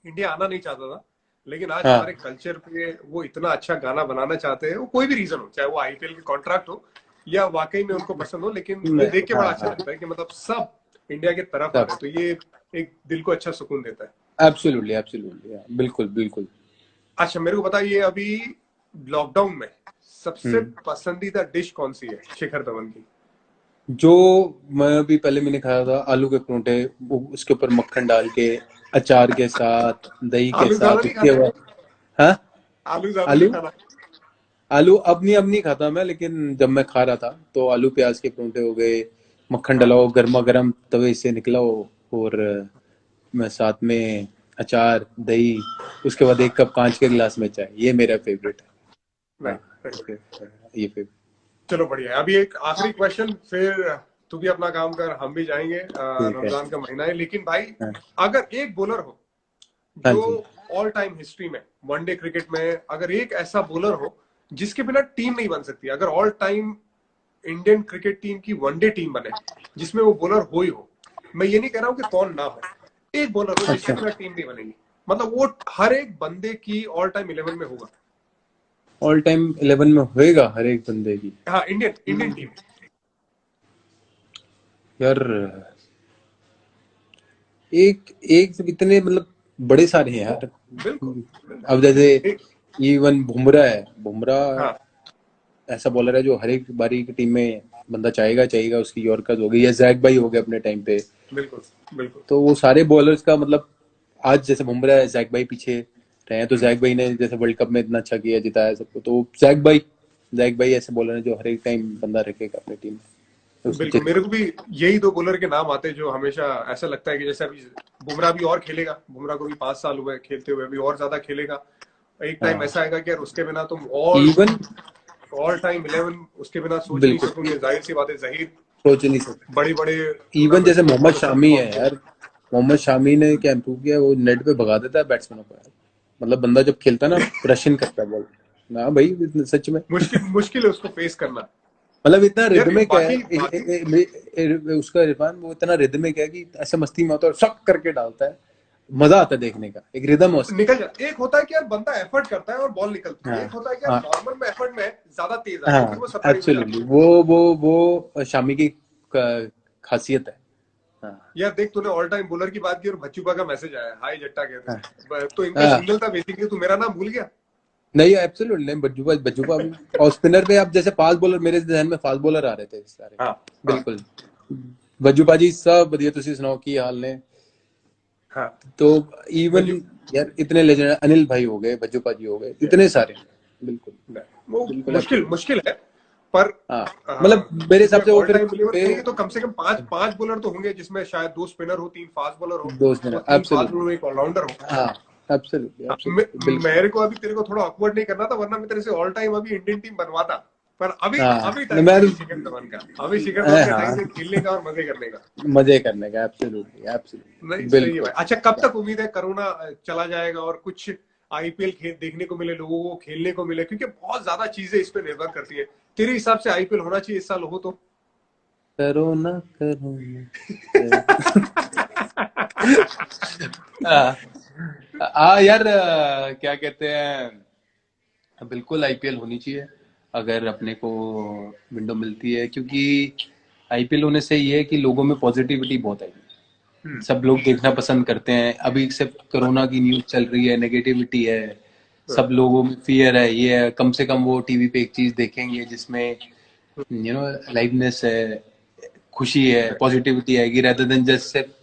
इंडिया आना नहीं चाहता था, लेकिन आज हाँ हमारे कल्चर पे वो इतना अच्छा गाना बनाना चाहते हैं। वो कोई भी रीजन हो, चाहे वो आईपीएल के कॉन्ट्रैक्ट हो या वाकई में उनको पसंद हो, लेकिन ये देख के हाँ बड़ा अच्छा हाँ लगता है कि मतलब सब इंडिया की तरफ आ सब रहे हैं। तो ये एक दिल को अच्छा सुकून देता है। एब्सोल्युटली एब्सोल्युटली, बिल्कुल बिल्कुल। अच्छा मेरे को बताइए, अभी लॉकडाउन में सबसे हम्म, पसंदीदा डिश कौन सी है शिखर धवन की? जो मैं अभी पहले मैंने खाया था आलू के परोंठे, वो उसके ऊपर मक्खन डाल के, अचार के साथ, दही के आलू ज्यादा साथ, नहीं उसके खाते? बाद। हाँ आलू ज्यादा नहीं आलू, खाना? आलू अब नहीं खाता मैं, लेकिन जब मैं खा रहा था तो आलू प्याज के परोंठे हो गए, मक्खन हाँ। डलाओ गर्मा गर्म तवे से निकला हो, और मैं साथ में अचार दही, उसके बाद एक हाँ। कप कांच के गिलास में चाय, ये मेरा फेवरेट है। हाँ राइट। ओके, ये फेवरेट। चलो बढ़िया है। अभी एक आखिरी क्वेश्चन, फिर तू भी अपना काम कर, हम भी जाएंगे। ठीक है। रमजान का महीना है, लेकिन भाई हाँ अगर एक बॉलर हो हाँ जो जी। ऑल टाइम हिस्ट्री में वनडे क्रिकेट में अगर एक ऐसा बॉलर हो जिसके बिना टीम नहीं बन सकती, अगर all time Indian cricket team की वनडे टीम बने जिसमें वो बॉलर हो ही हो, मैं ये नहीं कह रहा हूँ कि कौन ना हो, एक बॉलर हो जिसके अच्छा, बिना टीम नहीं बनेगी, मतलब वो हर एक बंदे की ऑल टाइम 11 में होगा। ऑल टाइम 11 में होएगा हर एक बंदे की। हाँ, इंडियन इंडियन टीम। यार एक एक से इतने मतलब बड़े सारे हैं यार। बिल्कुल अब जैसे एक, इवन बुमराह है, बुमराह हाँ ऐसा बॉलर है जो हर एक बारी की टीम में बंदा चाहेगा चाहेगा, उसकी यॉर्कर्स हो गई या जैक भाई हो गए अपने टाइम पे। बिल्कुल बिल्कुल। तो वो सारे बॉलर्स का मतलब आज जैसे बुमराह है, जैक भाई पीछे रहे हैं, तो जैक भाई ने जैसे वर्ल्ड कप में इतना अच्छा किया, जिताया सबको, तो जैक भाई ऐसे बॉलर है जो हर एक टाइम बंदा रखेगा अपनी टीम में, तो उसको बिल्कुल मेरे को भी यही दो बॉलर के नाम आते हैं जो हमेशा ऐसा लगता है कि जैसे अभी बुमराह भी और खेलेगा, बुमराह को भी 5 साल हुए खेलते हुए, अभी और ज्यादा खेलेगा। एक टाइम हाँ ऐसा आएगा कि यार उसके बिना तुम ऑल इवन ऑल टाइम 11 उसके बिना सोच नहीं बिल्कुल सकोगे, जाहिर सी बात है। जहीर सोच नहीं सकते। बड़े बड़े इवन जैसे टूर्नामेंट्स में मोहम्मद बहुत अच्छा शामी है परफॉर्म किया। यार, मोहम्मद शामी ने क्या इम्प्रूव किया, वो नेट पे भगा देता है बैट्समैनों को यार। मतलब बंदा जब खेलता है ना, रशियन करता है बॉल ना भाई, सच में। मुश्किल मुश्किल है उसको फेस करना। मतलब इतना यार रिदमिक है बाकी बाकी उसका इरफान, वो इतना रिदमिक है कि ऐसे मस्ती में होता है और शक करके डालता है, मजा आता है देखने का, एक रिदम है उसकी। निकल जाता, एक होता है कि यार बंदा एफर्ट करता है और बॉल निकलती है, हाँ एक होता है कि यार हाँ नॉर्मल में एफर्ट में ज्यादा तेज आ गई फिर हाँ, वो 70 में जाती एब्सोल्युटली है। वो शामी की खासियत है। हाँ यार देख, तूने ऑल टाइम बॉलर की बात की और भज्जूपा का मैसेज आया, हाय जट्टा कहते हाँ थे, तो इनका हाँ। सिग्नल था बेसिकली, तू मेरा नाम भूल गया। नहीं एब्सोल्युटली नहीं, बज्जूबा भी। और स्पिनर पे आप जैसे फास्ट बॉलर, मेरे ध्यान में फास्ट बॉलर आ रहे थे सारे। हाँ हाँ बिल्कुल। बज्जूबा जी सब बढ़िया, तुसी सुनाओ की हाल ने। हाँ। तो इवन भज्जू यार इतने लेजेंड, अनिल भाई हो गए, बज्जूबा जी हो गए, इतने सारे। बिल्कुल वो बिल्कुल मुश्किल absolutely। मुश्किल है, पर हाँ मतलब मेरे हिसाब जिसमें से वो ऑल फिर टाइम 11 पे खेलेंगे तो कम से कम पांच पांच बॉलर तो होंगे, जिसमें शायद 2 स्पिनर हो, 3 फास्ट बॉलर हो, दोस्त और मेरा 3 फास्ट बॉलर एब्सोल्युटली। एक ऑलराउंडर हो। हाँ एब्सोल्युटली हाँ, एब्सोल्युटली बिल्कुल। मेरे को अभी तेरे को थोड़ा ऑकवर्ड नहीं करना था, वरना मैं तेरे से ऑल टाइम अभी इंडियन टीम बनवाता, पर अभी हाँ अभी टाइम मैं नहीं है शिखर धवन का, अभी शिखर धवन का टाइम हाँ है खेलने का और मजे करने का। मजे करने का, एब्सोल्युटली नहीं, एब्सोल्युटली सही है बिल्कुल। भाई। अच्छा, कब तक उम्मीद है कोरोना चला जाएगा और कुछ आईपीएल खेल देखने को मिले, लोगों को खेलने को मिले, क्योंकि बहुत ज्यादा चीजें इस पे निर्भर करती है। तेरे हिसाब से आईपीएल होना चाहिए इस साल हो तो? करो ना करो ना। हाँ यार क्या कहते हैं, बिल्कुल आईपीएल होनी चाहिए अगर अपने को विंडो मिलती है, क्योंकि आईपीएल होने से ये है कि लोगों में पॉजिटिविटी बहुत आएगी, हम्म, सब लोग देखना पसंद करते हैं। अभी सिर्फ कोरोना की न्यूज चल रही है, नेगेटिविटी है, सब लोगों में फियर है, ये है, कम से कम वो टीवी पे एक चीज देखेंगे जिसमें लाइवनेस है, खुशी है, पॉजिटिविटी आएगी, rather देन जस्ट सिर्फ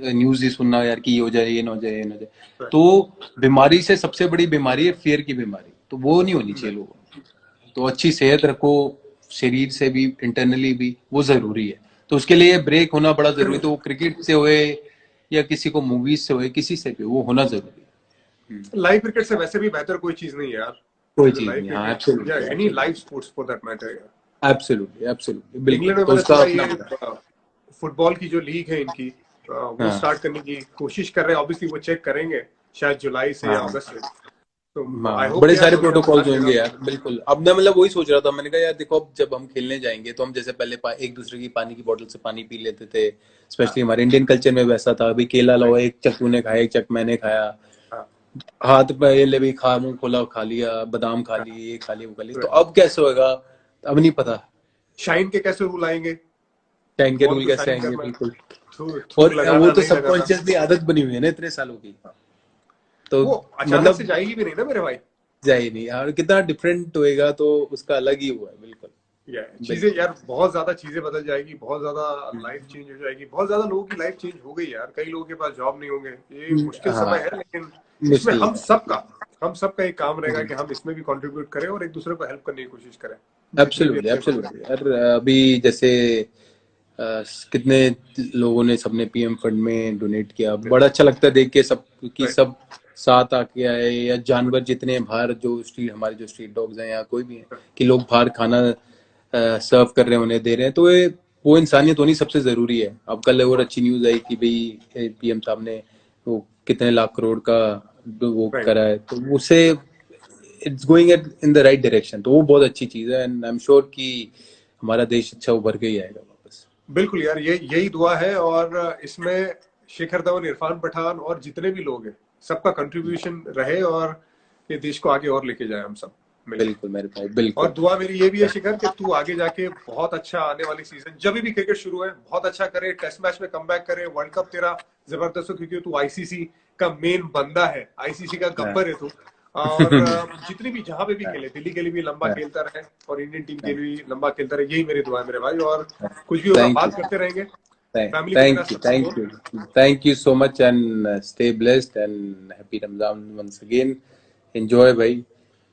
न्यूज ही सुनना यार कि ये हो जाए, ये ना हो जाए, ये ना हो जाए। तो बीमारी से सबसे बड़ी बीमारी है फियर की बीमारी, तो वो नहीं होनी चाहिए लोगों में। तो अच्छी सेहत रखो, शरीर से भी इंटरनली भी, वो जरूरी है। तो उसके लिए ब्रेक होना बड़ा जरूरी है, तो वो क्रिकेट से होए या किसी को मूवीज से होए, किसी से भी वो होना जरूरी है। लाइव क्रिकेट से वैसे भी बेहतर कोई चीज नहीं है यार। कोई चीज लाइव नहीं। हाँ क्रिकेट या absolutely any live absolutely sports for that matter यार। एब्सोल्युटली एब्सोल्युटली बिल्कुल, इंग्लैंड में तो मैंने उसका सुना अपना ये फुटबॉल की जो लीग है इनकी, वो हाँ स्टार्ट करने की कोशिश कर रहे हैं। ऑब्वियसली वो चेक करेंगे शायद जुलाई से या हाँ अगस्त से। तो आई हाँ, होप बड़े कि यार सारे बढ़िया मजा प्रोटोकॉल्स होंगे आएगा। यार, बिल्कुल। अब मैं मतलब वही सोच रहा था, मैंने कहा यार देखो, अब जब हम खेलने जाएंगे तो हम जैसे पहले एक दूसरे की पानी की बोतल से पानी पी लेते थे, स्पेशली हाँ, हमारे इंडियन कल्चर में वैसा था। अभी केला लाओ, राइट। एक चक तूने खाया, एक चक मैंने खाया, हाँ हाथ पहले भी खा, मुंह खोला खा लिया, बादाम खा हाँ, लिए, ये खा लिया, वो खा लिया। तो right। अब कैसे होगा, अब नहीं पता। शाइन के कैसे रूल आएंगे? टाइम के बॉल रूल को कैसे शाइन आएंगे, करना, बिल्कुल। थूक और वो लगाना तो नहीं लगाना। सबकॉन्शियसली आदत बनी हुई है ना इतने सालों की, तो वो अचानक से मतलब जाएगी भी नहीं ना मेरे भाई। जाए नहीं, और कितना डिफरेंट होएगा, तो उसका अलग ही हुआ है, बिल्कुल या चीजें बिल्कुल। यार, बहुत ज्यादा चीजें बदल जाएगी, बहुत ज्यादा लाइफ चेंज हो जाएगी, बहुत ज्यादा लोगों की लाइफ चेंज हो गई यार। कई लोगों के पास जॉब नहीं होंगे, ये मुश्किल हाँ समय है, लेकिन इसमें मुश्किल है। हम सबका एक काम रहेगा कि हम इसमें भी कंट्रीब्यूट करें और एक दूसरे को हेल्प करने की कोशिश करें, जितने भी एब्सोल्युटली अपने लोग हैं। एब्सोल्युटली यार, अभी जैसे कितने लोगों ने, सबने पीएम फंड में डोनेट किया, बड़ा अच्छा लगता है देख के सब, कि राइट। सब साथ आके आए। या जानवर जितने बाहर, जो स्ट्रीट, हमारे जो स्ट्रीट डॉग्स हैं या कोई भी है, कि लोग बाहर खाना सर्व कर रहे हैं, उन्हें दे रहे हैं, तो ये वो इंसानियत होनी सबसे जरूरी है। अब कल और अच्छी न्यूज आई कि भाई पीएम साहब ने वो कितने लाख करोड़ का वो Right. करा है, तो उसे it's going in the right direction, तो वो बहुत अच्छी चीज है। एंड आई एम श्योर कि हमारा देश अच्छा उभर के ही आएगा वापस। बिल्कुल यार, यही दुआ है। और इसमें शिखर धवन, इरफान पठान और जितने भी लोग हैं, सबका कंट्रीब्यूशन रहे और ये देश को आगे और लेके जाए हम सब मिलके। बिल्कुल मेरे भाई, और बिल्कुल। दुआ मेरी ये भी है शिखर कि तू आगे जाके बहुत अच्छा आने वाली सीजन, जब भी क्रिकेट शुरू है, बहुत अच्छा करे, टेस्ट मैच में कमबैक करे, वर्ल्ड कप तेरा जबरदस्त हो, क्योंकि तू आईसीसी का मेन बंदा है, आईसीसी का गब्बर है तू। और जितनी भी जहां पे भी खेले, दिल्ली के लिए भी लंबा खेलता रहे और इंडियन टीम के लिए भी लंबा खेलता रहे, यही मेरी दुआ है मेरे भाई। और कुछ भी होगा थैंक बात यू, करते रहेंगे। फैमिली को मेरा थैंक यू, सब thank support. You, thank you so much and stay blessed and happy Ramzan once again. Enjoy भाई,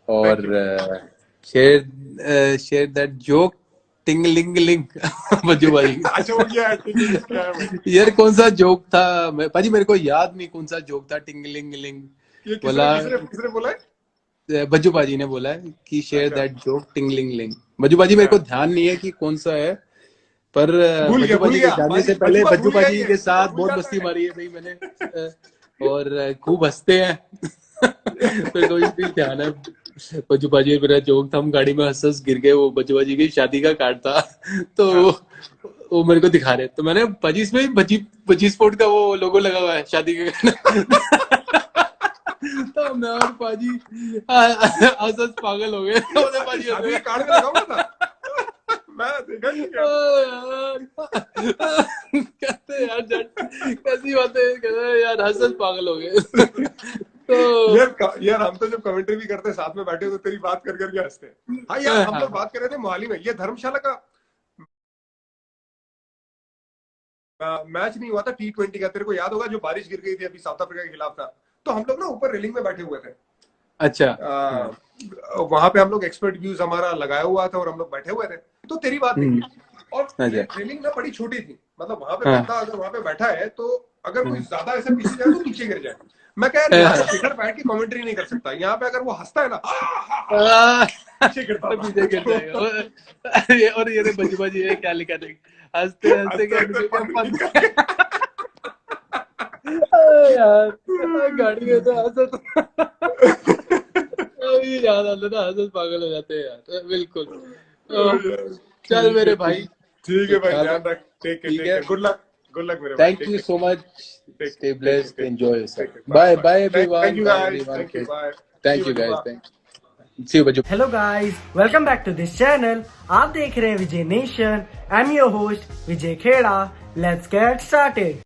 और thank you. Share that joke टिंगलिंगलिंग बज्जू भाई। अच्छा हो गया, क्या है भाई? यार कौन सा जोक था भाजी, मेरे को याद नहीं कौन सा जोक था। टिंगलिंगलिंग ये बोला, किसने बोला है? बज्जू भाजी ने बोला है कि शेयर अच्छा, दैट जोक टिंगलिंगलिंग। बज्जू भाजी मेरे को ध्यान नहीं है कि कौन सा है, पर बज्जू भूल भाजी के गया जाने से भाजी, पहले बज्जू बज्जू भूल गया, भाजी ये के साथ भूल बहुत जाता मस्ती है। मारी है भाई मैंने, और खूब हंसते हैं। मेरे को भी ध्यान है, बज्जू भाजी मेरा जोक था, हम गाड़ी में हंस हंस गिर गए, वो बज्जू भाजी की शादी का कार्ड था। तो हाँ। वो मेरे को दिखा रहे, तो मैंने भाजी इसमें भजी स्पोर्ट का वो लोगो लगा हुआ है शादी का। तो मैं और पाजी हंस हंस पागल हो गए। बोले पाजी शादी के हंस कार्ड में लगा हुआ था। मैं देखा नहीं क्या। यार कहते यार कैसी बातें कहते हैं यार, हंस हंस पागल हो गए। तो यार हम तो जब कमेंट्री भी करते हैं साथ में बैठे, तो तेरी बात कर करके हंसते हैं। हाँ यार, हम लोग बात कर रहे थे मोहाली में, ये धर्मशाला का मैच नहीं हुआ था T20 का, तेरे को याद होगा, जो बारिश गिर गई थी अभी साउथ अफ्रीका के खिलाफ था। तो हम लोग ना ऊपर रेलिंग में बैठे हुए थे। अच्छा, वहां पे हम लोग एक्सपर्ट व्यूज हमारा लगाया हुआ था और हम लोग बैठे हुए थे, तो तेरी बात निकली। और ये अच्छा, रेलिंग ना बड़ी छोटी थी, मतलब वहां पे हाँ, बंदा अगर वहां पे बैठा है तो अगर कोई ज्यादा ऐसे पीछे जाए तो नीचे गिर जाए। मैं कह यार, यहाँ पे शिखर बैठ के कमेंट्री नहीं कर सकता, यहाँ पे अगर वो हंसता है ना, पीछे गिरता था। पीछे गिर जाएगा। और ये बजी बजी ये क्या लिखा देख, हंसते हंसते क्या यार, गाड़ी में तो हंस याद आता था, हंस पागल हो जाते हैं यार, बिल्कुल। चल मेरे भाई, ठीक है भाई, ख्याल ध्यान रख, रख, टेक ठीक है, केयर, गुड लक मेरे भाई, thank you so much, take stay care, blessed, enjoy take yourself, care, bye bye thank everyone, you bye guys, everyone, thank you, bye, thank you guys, thank see you बच्चों। Hello guys, welcome back to this channel. आप देख रहे हैं Vijay Nation. I am your host Vijay Khera. Let's get started.